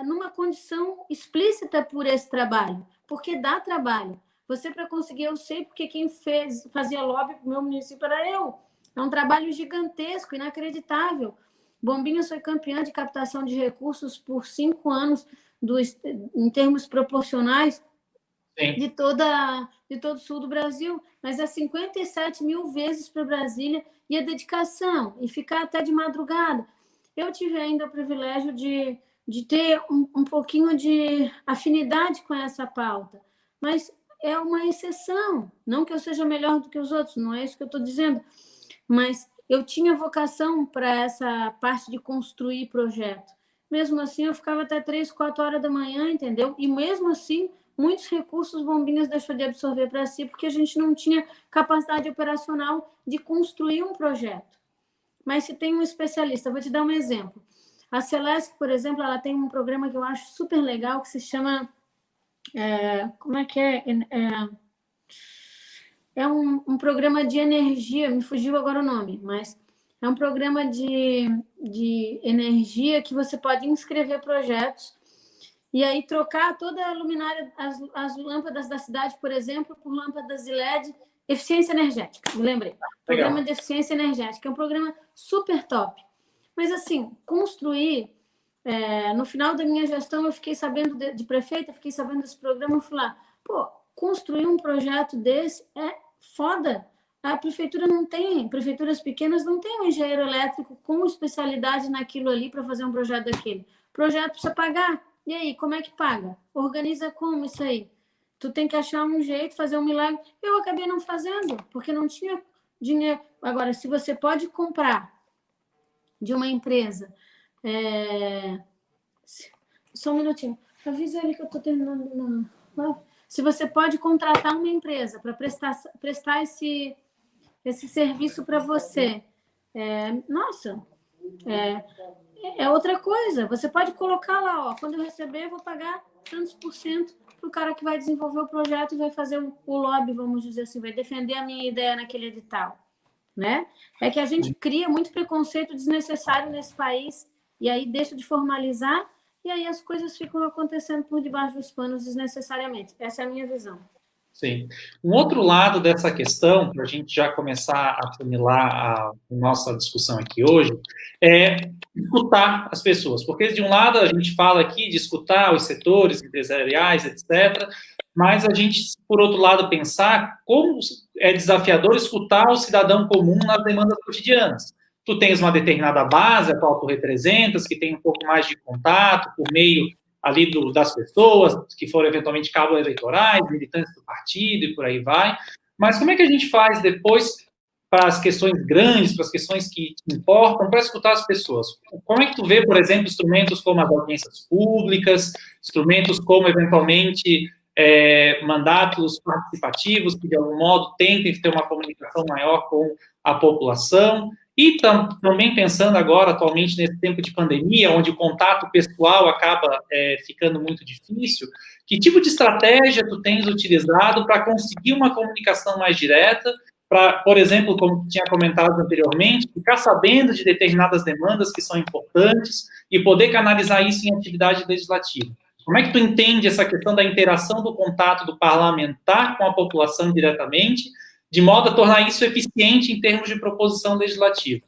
S3: numa condição explícita por esse trabalho, porque dá trabalho. Você, para conseguir, eu sei, porque quem fazia lobby para o meu município era eu. É um trabalho gigantesco, inacreditável. Bombinhas foi campeã de captação de recursos por 5 anos, em termos proporcionais, de todo o sul do Brasil, mas é 57 mil vezes para Brasília, e a dedicação, e ficar até de madrugada. Eu tive ainda o privilégio de ter um pouquinho de afinidade com essa pauta, mas é uma exceção, não que eu seja melhor do que os outros, não é isso que eu estou dizendo, mas eu tinha vocação para essa parte de construir projeto. Mesmo assim, eu ficava até 3, 4 horas da manhã, entendeu? E mesmo assim, muitos recursos Bombinhas deixou de absorver para si, porque a gente não tinha capacidade operacional de construir um projeto. mas se tem um especialista. Vou te dar um exemplo. A Celesc, por exemplo, ela tem um programa que eu acho super legal, que se chama... como é que é? É um programa de energia, me fugiu agora o nome, mas é um programa de energia que você pode inscrever projetos e aí trocar toda a luminária, as lâmpadas da cidade, por exemplo, por lâmpadas de LED, eficiência energética, me lembrei. Programa de eficiência energética, é um programa super top. Mas, assim, construir... no final da minha gestão, eu fiquei sabendo de prefeita, fiquei sabendo desse programa, eu fui lá, construir um projeto desse é foda. A prefeitura não tem, prefeituras pequenas não tem um engenheiro elétrico com especialidade naquilo ali para fazer um projeto daquele. O projeto precisa pagar. E aí, como é que paga? Organiza como isso aí? Tu tem que achar um jeito, fazer um milagre. Eu acabei não fazendo, porque não tinha dinheiro. Agora, se você pode comprar de uma empresa... Só um minutinho. Avisa ele que eu estou terminando. Se você pode contratar uma empresa para prestar esse serviço para você, nossa, é outra coisa. Você pode colocar lá, quando eu receber, eu vou pagar tantos % para o cara que vai desenvolver o projeto e vai fazer o lobby, vamos dizer assim, vai defender a minha ideia naquele edital. Né? É que a gente cria muito preconceito desnecessário nesse país e aí deixa de formalizar e aí as coisas ficam acontecendo por debaixo dos panos desnecessariamente. Essa é a minha visão.
S1: Sim. Um outro lado dessa questão, para a gente já começar a funilar a nossa discussão aqui hoje, é escutar as pessoas. Porque, de um lado, a gente fala aqui de escutar os setores empresariais, etc., mas a gente, por outro lado, pensar como é desafiador escutar o cidadão comum nas demandas cotidianas. Tu tens uma determinada base, a qual tu representas, que tem um pouco mais de contato por meio ali das pessoas, que foram eventualmente cabos eleitorais, militantes do partido e por aí vai. Mas como é que a gente faz depois para as questões grandes, para as questões que importam, para escutar as pessoas? Como é que tu vê, por exemplo, instrumentos como as audiências públicas, instrumentos como, eventualmente, mandatos participativos, que, de algum modo, tentem ter uma comunicação maior com a população, e também pensando agora, atualmente, nesse tempo de pandemia, onde o contato pessoal acaba ficando muito difícil, que tipo de estratégia tu tens utilizado para conseguir uma comunicação mais direta, para, por exemplo, como tinha comentado anteriormente, ficar sabendo de determinadas demandas que são importantes e poder canalizar isso em atividade legislativa? Como é que tu entende essa questão da interação do contato do parlamentar com a população diretamente, de modo a tornar isso eficiente em termos de proposição legislativa?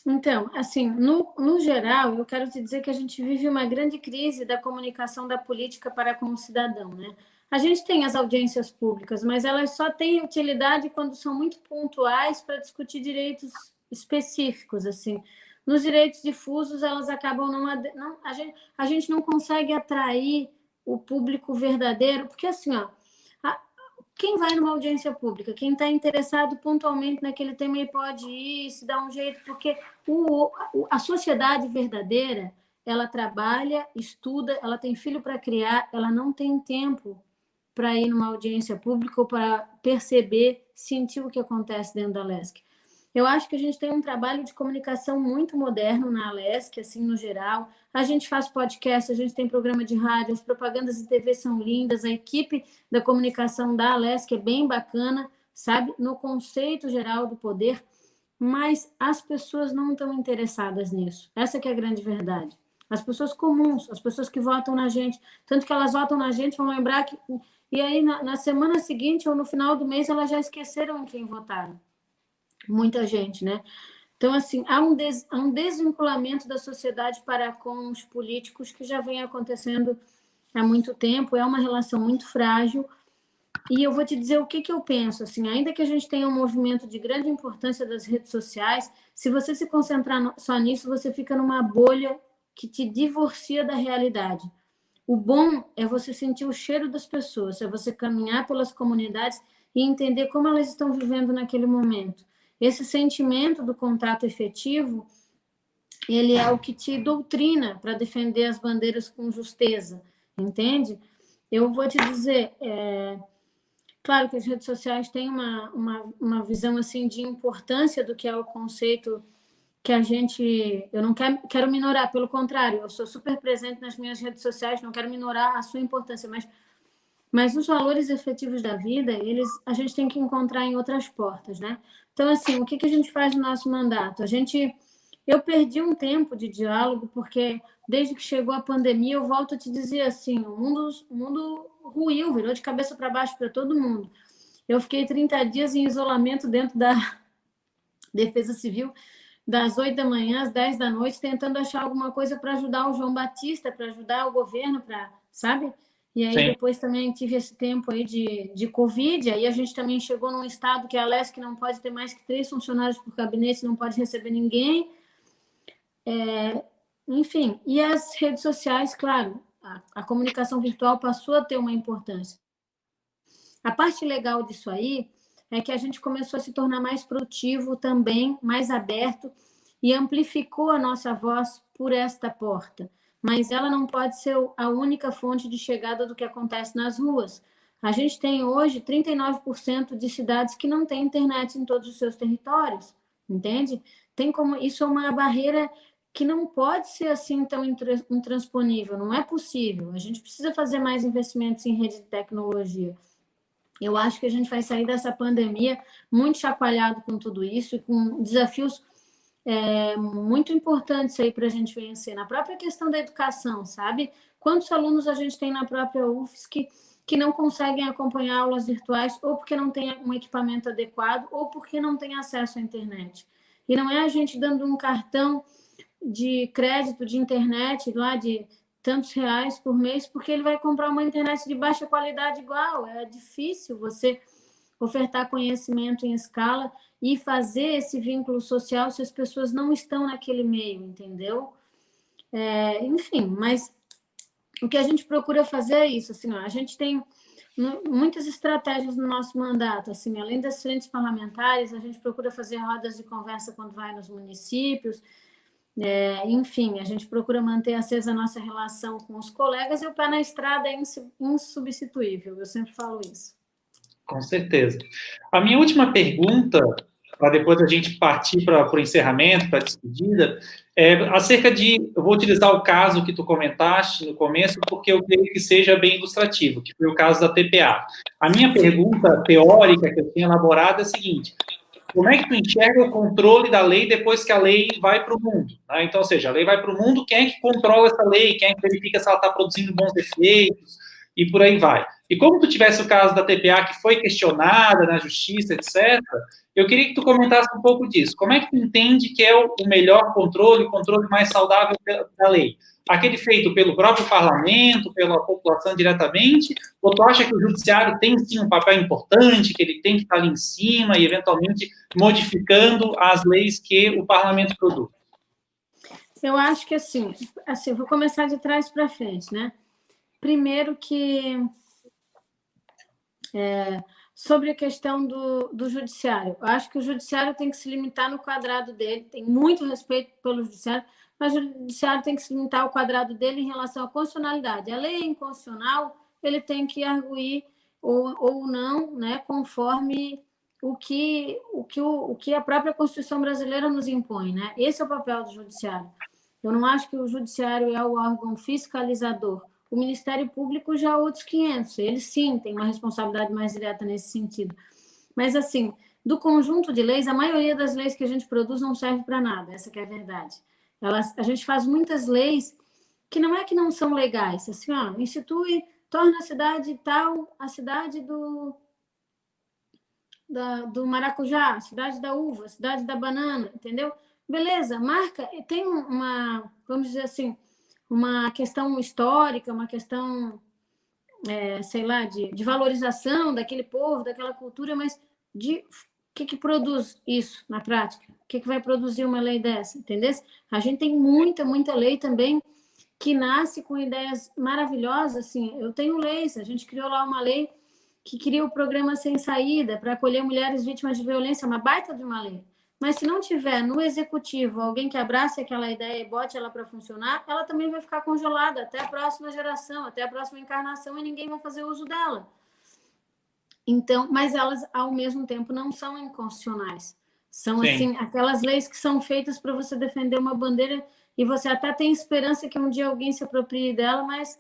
S3: Então, assim, no geral, eu quero te dizer que a gente vive uma grande crise da comunicação da política para com o cidadão, né? A gente tem as audiências públicas, mas elas só têm utilidade quando são muito pontuais para discutir direitos específicos, assim. Nos direitos difusos, elas acabam a gente não consegue atrair o público verdadeiro, porque assim, quem vai numa audiência pública? Quem está interessado pontualmente naquele tema e pode ir, se dá um jeito, porque a sociedade verdadeira, ela trabalha, estuda, ela tem filho para criar, ela não tem tempo para ir numa audiência pública ou para perceber, sentir o que acontece dentro da LESC. Eu acho que a gente tem um trabalho de comunicação muito moderno na Alesc, assim, no geral. A gente faz podcast, a gente tem programa de rádio, as propagandas de TV são lindas, a equipe da comunicação da Alesc é bem bacana, sabe? No conceito geral do poder, mas as pessoas não estão interessadas nisso. Essa que é a grande verdade. As pessoas comuns, as pessoas que votam na gente, tanto que elas votam na gente, vão lembrar que... E aí, na semana seguinte ou no final do mês, elas já esqueceram quem votaram. Muita gente, né? Então, assim, há um desvinculamento da sociedade para com os políticos que já vem acontecendo há muito tempo, é uma relação muito frágil, e eu vou te dizer o que eu penso, assim, ainda que a gente tenha um movimento de grande importância das redes sociais, se você se concentrar só nisso, você fica numa bolha que te divorcia da realidade. O bom é você sentir o cheiro das pessoas, é você caminhar pelas comunidades e entender como elas estão vivendo naquele momento. Esse sentimento do contato efetivo, ele é o que te doutrina para defender as bandeiras com justeza, entende? Eu vou te dizer, claro que as redes sociais têm uma visão assim de importância do que é o conceito que eu não quero minorar, pelo contrário, eu sou super presente nas minhas redes sociais, não quero minorar a sua importância, mas os valores efetivos da vida, a gente tem que encontrar em outras portas, né? Então, assim, o que a gente faz no nosso mandato? Eu perdi um tempo de diálogo, porque desde que chegou a pandemia, eu volto a te dizer assim, o mundo ruiu, virou de cabeça para baixo para todo mundo. Eu fiquei 30 dias em isolamento dentro da Defesa Civil, das 8 da manhã às 10 da noite, tentando achar alguma coisa para ajudar o João Batista, para ajudar o governo, sabe? E aí
S1: Sim.
S3: depois também tive esse tempo aí de Covid, aí a gente também chegou num estado que a Lesc não pode ter mais que 3 funcionários por gabinete, não pode receber ninguém. Enfim, e as redes sociais, claro, a comunicação virtual passou a ter uma importância. A parte legal disso aí é que a gente começou a se tornar mais produtivo também, mais aberto, e amplificou a nossa voz por esta porta. Mas ela não pode ser a única fonte de chegada do que acontece nas ruas. A gente tem hoje 39% de cidades que não têm internet em todos os seus territórios, entende? Isso é uma barreira que não pode ser assim tão intransponível, não é possível. A gente precisa fazer mais investimentos em rede de tecnologia. Eu acho que a gente vai sair dessa pandemia muito chacoalhado com tudo isso e com desafios muito importantes aí para a gente vencer. Na própria questão da educação, sabe? Quantos alunos a gente tem na própria UFSC que não conseguem acompanhar aulas virtuais ou porque não tem um equipamento adequado ou porque não tem acesso à internet. E não é a gente dando um cartão de crédito de internet lá de tantos reais por mês, porque ele vai comprar uma internet de baixa qualidade igual. É difícil você ofertar conhecimento em escala e fazer esse vínculo social se as pessoas não estão naquele meio, entendeu? Enfim, mas o que a gente procura fazer é isso, assim, ó, a gente tem muitas estratégias no nosso mandato, assim, além das frentes parlamentares, a gente procura fazer rodas de conversa quando vai nos municípios, enfim, a gente procura manter acesa a nossa relação com os colegas e o pé na estrada é insubstituível, eu sempre falo isso.
S1: Com certeza. A minha última pergunta, para depois a gente partir para o encerramento, para a despedida, é acerca eu vou utilizar o caso que tu comentaste no começo, porque eu creio que seja bem ilustrativo, que foi o caso da TPA. A minha pergunta teórica que eu tinha elaborado é a seguinte: como é que tu enxerga o controle da lei depois que a lei vai para o mundo? Né? Então, ou seja, a lei vai para o mundo, quem é que controla essa lei? Quem é que verifica se ela está produzindo bons efeitos? E por aí vai. E como tu tivesse o caso da TPA que foi questionada na justiça, etc., eu queria que tu comentasse um pouco disso. Como é que tu entende que é o melhor controle, o controle mais saudável da lei? Aquele feito pelo próprio parlamento, pela população diretamente, ou tu acha que o judiciário tem sim um papel importante, que ele tem que estar ali em cima e eventualmente modificando as leis que o parlamento produz?
S3: Eu acho que assim, vou começar de trás para frente, né? Primeiro que sobre a questão do judiciário. Eu acho que o judiciário tem que se limitar no quadrado dele, tem muito respeito pelo judiciário, mas o judiciário tem que se limitar ao quadrado dele em relação à constitucionalidade. A lei é inconstitucional, ele tem que arguir ou não, né, conforme o que a própria Constituição brasileira nos impõe, né? Esse é o papel do judiciário. Eu não acho que o judiciário é o órgão fiscalizador. O Ministério Público já é outros 500. Ele, sim, tem uma responsabilidade mais direta nesse sentido. Mas, assim, do conjunto de leis, a maioria das leis que a gente produz não serve para nada. Essa que é a verdade. A gente faz muitas leis que não são legais. Assim, ó, torna a cidade tal, a cidade do maracujá, a cidade da uva, a cidade da banana, entendeu? Beleza, marca, tem vamos dizer assim, uma questão histórica, uma questão, sei lá, de valorização daquele povo, daquela cultura, mas o que produz isso na prática? O que vai produzir uma lei dessa, entendeu? A gente tem muita, muita lei também que nasce com ideias maravilhosas, assim, eu tenho leis, a gente criou lá uma lei que cria o programa Sem Saída para acolher mulheres vítimas de violência, uma baita de uma lei. Mas se não tiver no executivo alguém que abrace aquela ideia e bote ela para funcionar, ela também vai ficar congelada até a próxima geração, até a próxima encarnação e ninguém vai fazer uso dela. Então, mas elas, ao mesmo tempo, não são inconstitucionais. São,
S1: Sim.
S3: assim, aquelas leis que são feitas para você defender uma bandeira e você até tem esperança que um dia alguém se aproprie dela, mas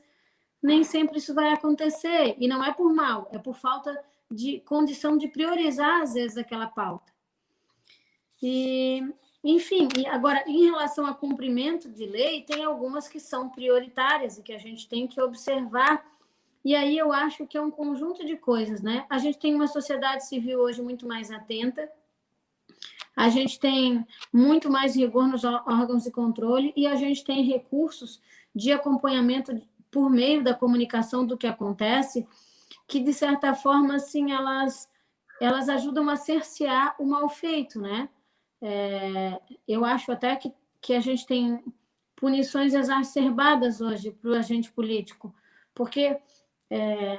S3: nem sempre isso vai acontecer. E não é por mal, é por falta de condição de priorizar, às vezes, aquela pauta. E, enfim, e agora, em relação a cumprimento de lei, tem algumas que são prioritárias e que a gente tem que observar. E aí eu acho que é um conjunto de coisas, né? A gente tem uma sociedade civil hoje muito mais atenta, a gente tem muito mais rigor nos órgãos de controle e a gente tem recursos de acompanhamento por meio da comunicação do que acontece, que, de certa forma, assim, elas ajudam a cercear o mal feito, né? Eu acho até que a gente tem punições exacerbadas hoje para o agente político, porque,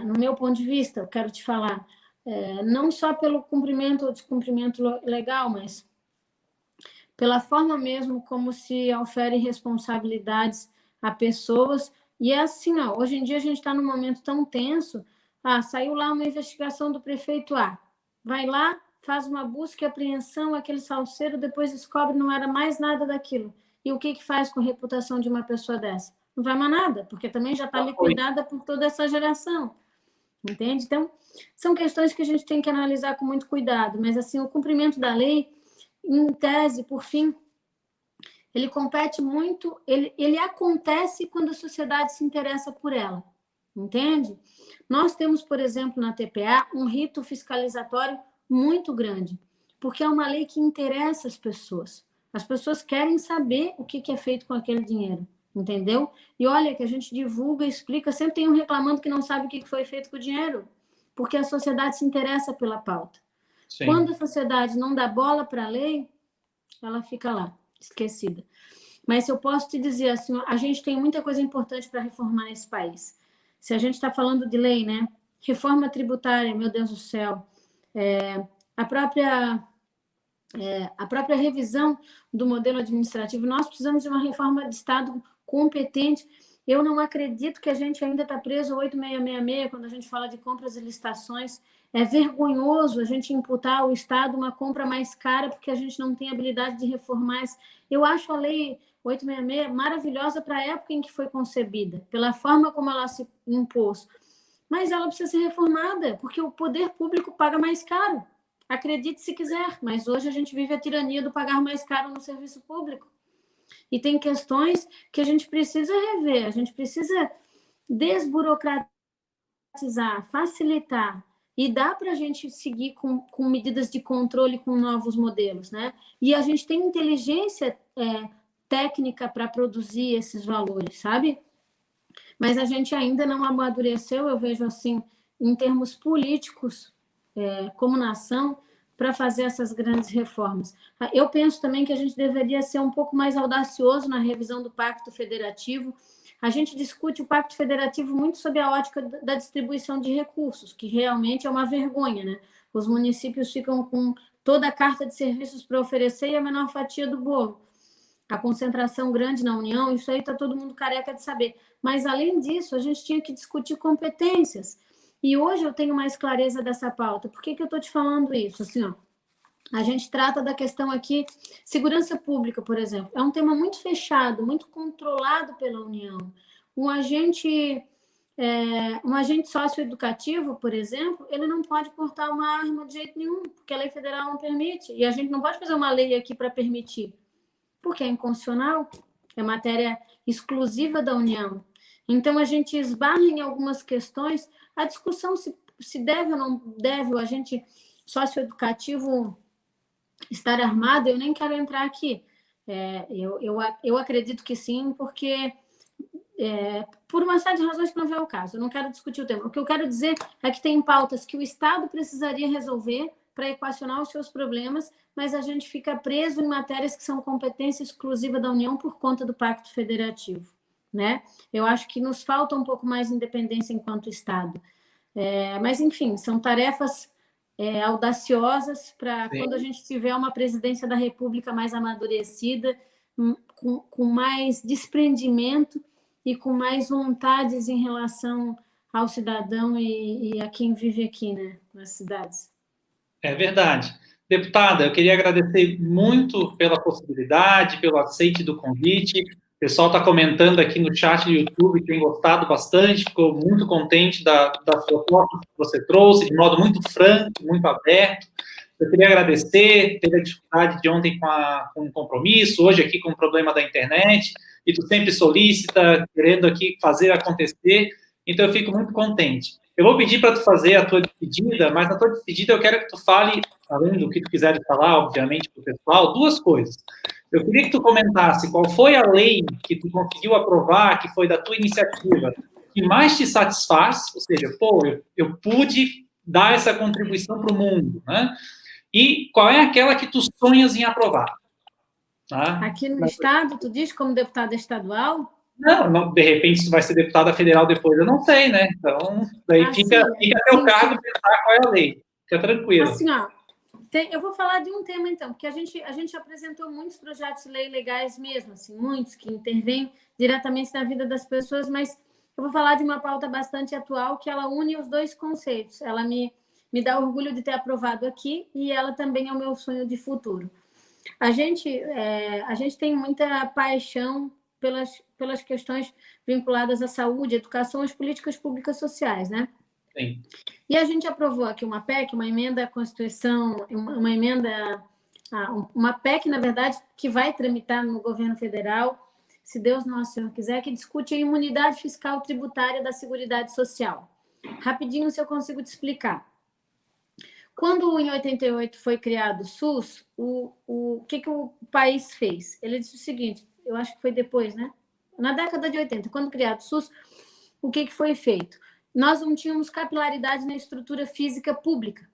S3: no meu ponto de vista, eu quero te falar, não só pelo cumprimento ou descumprimento legal, mas pela forma mesmo como se ofere responsabilidades a pessoas. E é assim, ó, hoje em dia a gente está num momento tão tenso. Saiu lá uma investigação do prefeito A. Vai lá, faz uma busca e apreensão, aquele salseiro, depois descobre que não era mais nada daquilo. E o que faz com a reputação de uma pessoa dessa? Não vai mais nada, porque também já está liquidada por toda essa geração. Entende? Então, são questões que a gente tem que analisar com muito cuidado, mas assim, o cumprimento da lei, em tese, por fim, ele compete muito, ele acontece quando a sociedade se interessa por ela, entende? Nós temos, por exemplo, na TPA, um rito fiscalizatório muito grande, porque é uma lei que interessa as pessoas. As pessoas querem saber o que é feito com aquele dinheiro, entendeu? E olha que a gente divulga, explica, sempre tem um reclamando que não sabe o que foi feito com o dinheiro, porque a sociedade se interessa pela pauta. Sim. Quando a sociedade não dá bola para a lei, ela fica lá, esquecida. Mas eu posso te dizer assim, a gente tem muita coisa importante para reformar nesse país. Se a gente está falando de lei, né? Reforma tributária, meu Deus do céu. A própria revisão do modelo administrativo, nós precisamos de uma reforma de Estado competente. Eu não acredito que a gente ainda está preso ao 8666, quando a gente fala de compras e licitações. É vergonhoso a gente imputar ao Estado uma compra mais cara porque a gente não tem habilidade de reformar. Eu acho a lei 866 maravilhosa para a época em que foi concebida, pela forma como ela se impôs. Mas ela precisa ser reformada, porque o poder público paga mais caro. Acredite se quiser, mas hoje a gente vive a tirania do pagar mais caro no serviço público. E tem questões que a gente precisa rever, a gente precisa desburocratizar, facilitar, e dá para a gente seguir com medidas de controle com novos modelos, né? E a gente tem inteligência técnica para produzir esses valores, sabe? Mas a gente ainda não amadureceu, eu vejo assim, em termos políticos, como nação, para fazer essas grandes reformas. Eu penso também que a gente deveria ser um pouco mais audacioso na revisão do Pacto Federativo. A gente discute o Pacto Federativo muito sob a ótica da distribuição de recursos, que realmente é uma vergonha, né? Os municípios ficam com toda a carta de serviços para oferecer e a menor fatia do bolo. A concentração grande na União, isso aí está todo mundo careca de saber. Mas, além disso, a gente tinha que discutir competências. E hoje eu tenho mais clareza dessa pauta. Por que eu estou te falando isso? Assim, ó, a gente trata da questão aqui, segurança pública, por exemplo. É um tema muito fechado, muito controlado pela União. Um agente socioeducativo, por exemplo, ele não pode portar uma arma de jeito nenhum, porque a lei federal não permite. E a gente não pode fazer uma lei aqui para permitir, porque é inconstitucional, é matéria exclusiva da União. Então, a gente esbarra em algumas questões. A discussão se deve ou não deve o agente socioeducativo estar armado, eu nem quero entrar aqui. Eu acredito que sim, porque por uma série de razões que não vem ao caso. Eu não quero discutir o tema. O que eu quero dizer é que tem pautas que o Estado precisaria resolver para equacionar os seus problemas, mas a gente fica preso em matérias que são competência exclusiva da União por conta do Pacto Federativo, né? Eu acho que nos falta um pouco mais de independência enquanto Estado. Mas, enfim, são tarefas audaciosas para quando a gente tiver uma presidência da República mais amadurecida, com mais desprendimento e com mais vontades em relação ao cidadão e a quem vive aqui, né, nas cidades.
S1: É verdade. Deputada, eu queria agradecer muito pela possibilidade, pelo aceite do convite. O pessoal está comentando aqui no chat do YouTube, tem gostado bastante, ficou muito contente das propostas que você trouxe, de modo muito franco, muito aberto. Eu queria agradecer, teve a dificuldade de ontem com o compromisso, hoje aqui com o problema da internet, e tu sempre solicita, querendo aqui fazer acontecer, então eu fico muito contente. Eu vou pedir para tu fazer a tua despedida, mas na tua despedida eu quero que tu fale, além do que tu quiseres falar, obviamente, para o pessoal, duas coisas. Eu queria que tu comentasse qual foi a lei que tu conseguiu aprovar, que foi da tua iniciativa, que mais te satisfaz, ou seja, pô, eu pude dar essa contribuição para o mundo, né? E qual é aquela que tu sonhas em aprovar? Tá?
S3: Aqui no Estado, tu diz como deputada estadual?
S1: Não, de repente, se vai ser deputada federal depois, eu não sei, né? Então, daí fica a teu cargo pensar qual é a lei. Fica tranquilo.
S3: Assim, ó, eu vou falar de um tema, então, porque a gente apresentou muitos projetos de lei legais mesmo, assim, muitos que intervêm diretamente na vida das pessoas, mas eu vou falar de uma pauta bastante atual, que ela une os dois conceitos. Ela me dá orgulho de ter aprovado aqui e ela também é o meu sonho de futuro. A gente tem muita paixão pelas questões vinculadas à saúde, educação e às políticas públicas sociais, né?
S1: Sim.
S3: E a gente aprovou aqui uma PEC, uma emenda à Constituição, uma PEC, na verdade, que vai tramitar no governo federal, se Deus Nosso Senhor quiser, que discute a imunidade fiscal tributária da Seguridade Social. Rapidinho, se eu consigo te explicar. Quando, em 88, foi criado o SUS, o que o país fez? Ele disse o seguinte, eu acho que foi depois, né? Na década de 80, quando criado o SUS, o que foi feito? Nós não tínhamos capilaridade na estrutura física pública.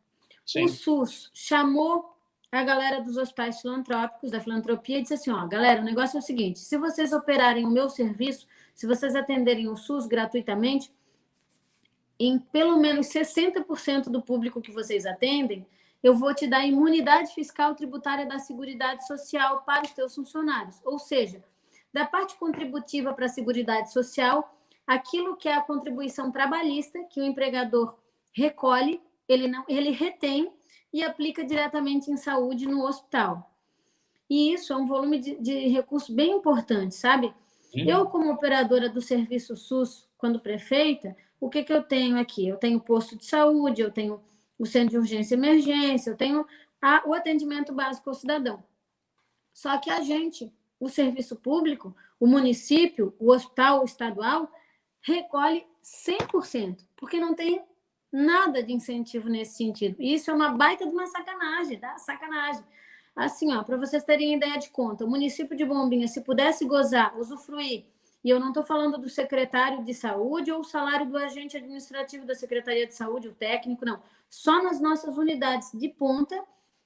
S3: Sim. O SUS chamou a galera dos hospitais filantrópicos, da filantropia, e disse assim, ó, galera, o negócio é o seguinte, se vocês operarem o meu serviço, se vocês atenderem o SUS gratuitamente, em pelo menos 60% do público que vocês atendem, eu vou te dar imunidade fiscal tributária da Seguridade Social para os teus funcionários. Ou seja, da parte contributiva para a Seguridade Social, aquilo que é a contribuição trabalhista, que o empregador recolhe, ele retém e aplica diretamente em saúde no hospital. E isso é um volume de recursos bem importante, sabe? Eu, como operadora do serviço SUS, quando prefeita, o que eu tenho aqui? Eu tenho posto de saúde, eu tenho o centro de urgência e emergência, eu tenho o atendimento básico ao cidadão. Só que o serviço público, o município, o hospital estadual, recolhe 100%, porque não tem nada de incentivo nesse sentido. E isso é uma baita de uma sacanagem, tá? Sacanagem. Assim, ó, para vocês terem ideia de conta, o município de Bombinhas, se pudesse gozar, usufruir, e eu não estou falando do secretário de saúde ou o salário do agente administrativo da Secretaria de Saúde, o técnico, não. Só nas nossas unidades de ponta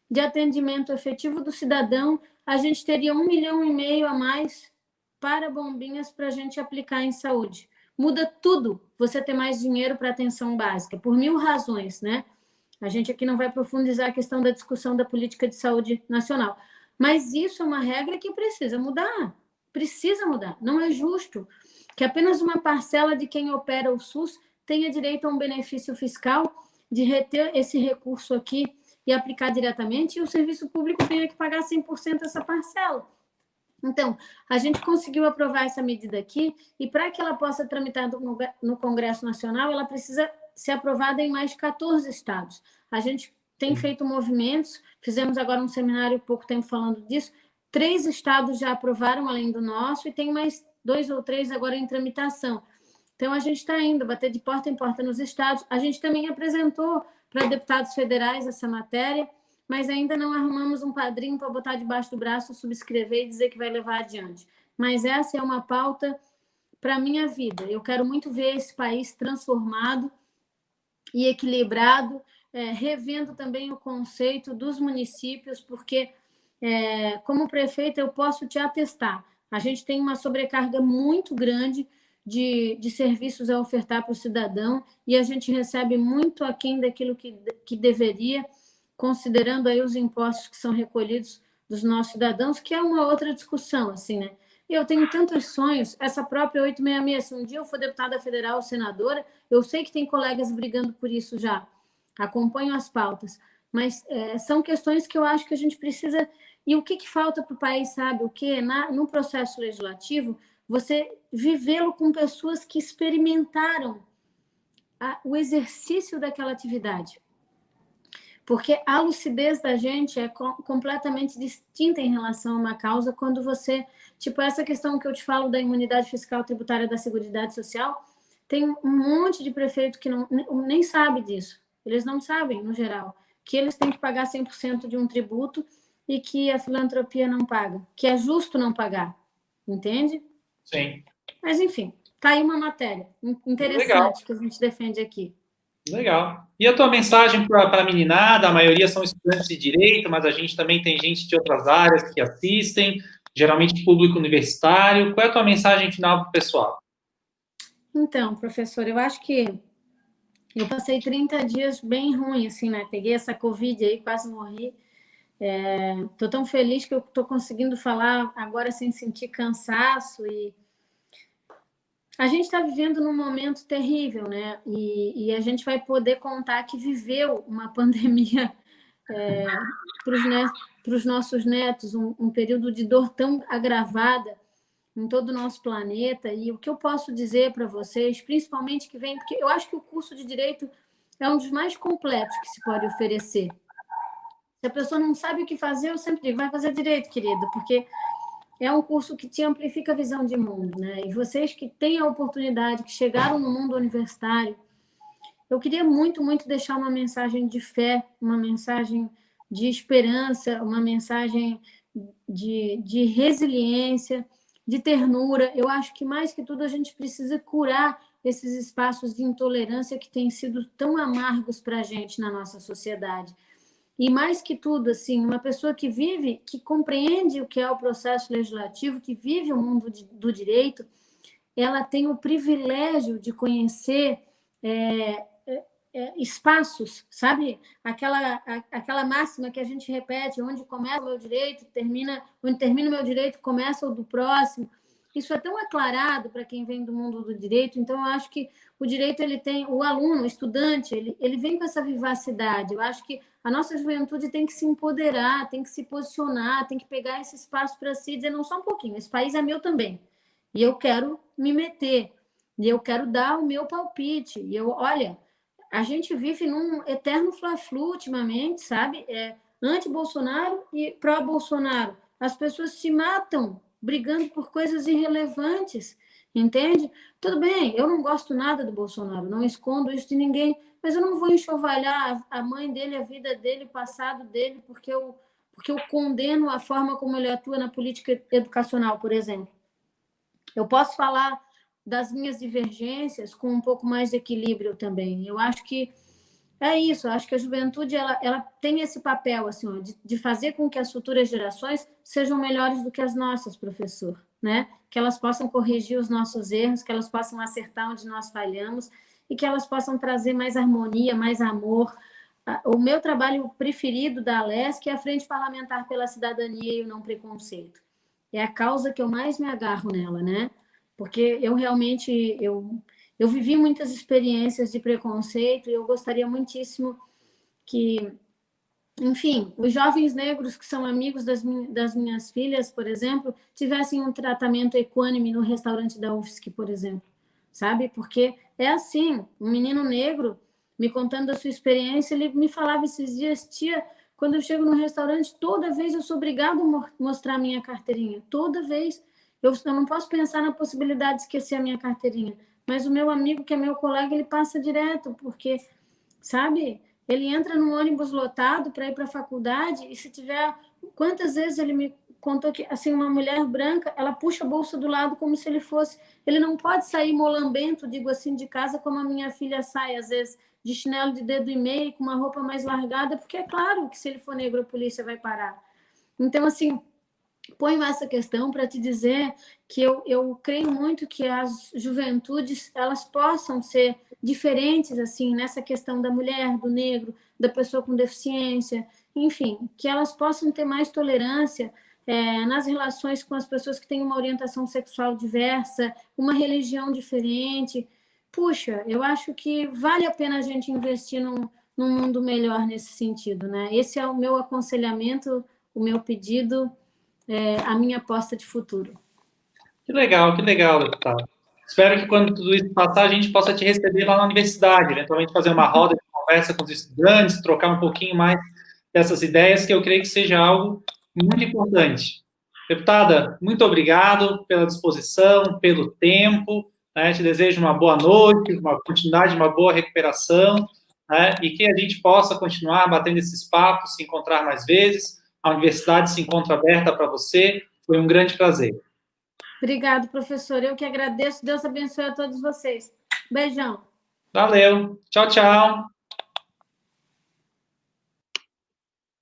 S3: de atendimento efetivo do cidadão, a gente teria 1,5 milhão a mais para Bombinhas para a gente aplicar em saúde. Muda tudo você ter mais dinheiro para atenção básica, por 1000 razões, né? A gente aqui não vai profundizar a questão da discussão da política de saúde nacional. Mas isso é uma regra que precisa mudar. Precisa mudar. Não é justo que apenas uma parcela de quem opera o SUS tenha direito a um benefício fiscal de reter esse recurso aqui e aplicar diretamente, e o serviço público tenha que pagar 100% essa parcela. Então, a gente conseguiu aprovar essa medida aqui, e para que ela possa tramitar no Congresso Nacional, ela precisa ser aprovada em mais de 14 estados. A gente tem feito movimentos, fizemos agora um seminário pouco tempo falando disso, 3 estados já aprovaram, além do nosso, e tem mais 2 ou 3 agora em tramitação. Então, a gente está indo bater de porta em porta nos estados. A gente também apresentou para deputados federais essa matéria, mas ainda não arrumamos um padrinho para botar debaixo do braço, subscrever e dizer que vai levar adiante. Mas essa é uma pauta para a minha vida. Eu quero muito ver esse país transformado e equilibrado, revendo também o conceito dos municípios, porque, como prefeita, eu posso te atestar, a gente tem uma sobrecarga muito grande de serviços a ofertar para o cidadão, e a gente recebe muito aquém daquilo que deveria, considerando aí os impostos que são recolhidos dos nossos cidadãos, que é uma outra discussão, assim, né? Eu tenho tantos sonhos, essa própria 866, se um dia eu for deputada federal ou senadora, eu sei que tem colegas brigando por isso já, acompanho as pautas. mas são questões que eu acho que a gente precisa... E o que falta para o país, sabe? O que no processo legislativo, você vivê-lo com pessoas que experimentaram o exercício daquela atividade. Porque a lucidez da gente é completamente distinta em relação a uma causa quando você... Tipo, essa questão que eu te falo da imunidade fiscal tributária da Seguridade Social, tem um monte de prefeito que nem sabe disso. Eles não sabem, no geral, que eles têm que pagar 100% de um tributo e que a filantropia não paga, que é justo não pagar. Entende?
S1: Sim.
S3: Mas, enfim, tá aí uma matéria interessante. Legal. Que a gente defende aqui.
S1: Legal. E a tua mensagem para a meninada? A maioria são estudantes de direito, mas a gente também tem gente de outras áreas que assistem, geralmente público universitário. Qual é a tua mensagem final para o pessoal?
S3: Então, professor, eu acho que eu passei 30 dias bem ruim, assim, né? Peguei essa Covid aí, quase morri. Tô tão feliz que eu tô conseguindo falar agora sem sentir cansaço e a gente está vivendo num momento terrível, né? E a gente vai poder contar que viveu uma pandemia para os nossos netos, um período de dor tão agravada em todo o nosso planeta. E o que eu posso dizer para vocês, principalmente que vem, porque eu acho que o curso de Direito é um dos mais completos que se pode oferecer. Se a pessoa não sabe o que fazer, eu sempre digo, vai fazer Direito, querida, porque é um curso que te amplifica a visão de mundo, né? E vocês que têm a oportunidade, que chegaram no mundo universitário, eu queria muito, muito deixar uma mensagem de fé, uma mensagem de esperança, uma mensagem de resiliência, de ternura. Eu acho que, mais que tudo, a gente precisa curar esses espaços de intolerância que têm sido tão amargos para a gente na nossa sociedade. E, mais que tudo, assim, uma pessoa que vive, que compreende o que é o processo legislativo, que vive o mundo do direito, ela tem o privilégio de conhecer espaços, sabe? Aquela máxima que a gente repete, onde começa o meu direito, onde termina o meu direito, começa o do próximo. Isso é tão aclarado para quem vem do mundo do direito, então eu acho que o direito, ele tem, o aluno, o estudante, ele vem com essa vivacidade. Eu acho que a nossa juventude tem que se empoderar, tem que se posicionar, tem que pegar esse espaço para si e dizer, não, só um pouquinho, esse país é meu também, e eu quero me meter, e eu quero dar o meu palpite, e olha, a gente vive num eterno fla-flu ultimamente, sabe? Anti-Bolsonaro e pró-Bolsonaro. As pessoas se matam brigando por coisas irrelevantes, entende? Tudo bem, eu não gosto nada do Bolsonaro, não escondo isso de ninguém, mas eu não vou enxovalhar a mãe dele, a vida dele, o passado dele, porque eu condeno a forma como ele atua na política educacional, por exemplo. Eu posso falar das minhas divergências com um pouco mais de equilíbrio também. Eu acho que é isso, eu acho que a juventude ela tem esse papel assim, ó, de fazer com que as futuras gerações sejam melhores do que as nossas, professor, né? Que elas possam corrigir os nossos erros, que elas possam acertar onde nós falhamos e que elas possam trazer mais harmonia, mais amor. O meu trabalho preferido da ALESC é a Frente Parlamentar pela Cidadania e o Não Preconceito. É a causa que eu mais me agarro nela, né? Porque eu realmente eu vivi muitas experiências de preconceito e eu gostaria muitíssimo que, enfim, os jovens negros que são amigos das minhas filhas, por exemplo, tivessem um tratamento equânime no restaurante da UFSC, por exemplo, sabe? Porque é assim, um menino negro me contando a sua experiência, ele me falava esses dias, tia, quando eu chego no restaurante, toda vez eu sou obrigado a mostrar a minha carteirinha, toda vez. Eu não posso pensar na possibilidade de esquecer a minha carteirinha. Mas o meu amigo, que é meu colega, ele passa direto, porque, sabe, ele entra num ônibus lotado para ir para a faculdade e se tiver... Quantas vezes ele me contou que, assim, uma mulher branca, ela puxa a bolsa do lado como se ele fosse... Ele não pode sair molambento, digo assim, de casa como a minha filha sai, às vezes, de chinelo de dedo e meio, com uma roupa mais largada, porque é claro que se ele for negro, a polícia vai parar. Então, assim... Ponho essa questão para te dizer que eu creio muito que as juventudes elas possam ser diferentes assim nessa questão da mulher, do negro, da pessoa com deficiência, enfim, que elas possam ter mais tolerância nas relações com as pessoas que têm uma orientação sexual diversa, uma religião diferente. Puxa, eu acho que vale a pena a gente investir num mundo melhor nesse sentido, né? Esse é o meu aconselhamento, o meu pedido, a minha aposta de futuro.
S1: Que legal, deputado. Espero que quando tudo isso passar, a gente possa te receber lá na universidade, eventualmente fazer uma roda de conversa com os estudantes, trocar um pouquinho mais dessas ideias, que eu creio que seja algo muito importante. Deputada, muito obrigado pela disposição, pelo tempo, né? Te desejo uma boa noite, uma continuidade, uma boa recuperação, né? E que a gente possa continuar batendo esses papos, se encontrar mais vezes. A universidade se encontra aberta para você. Foi um grande prazer.
S3: Obrigado, professor. Eu que agradeço. Deus abençoe a todos vocês. Beijão.
S1: Valeu. Tchau, tchau.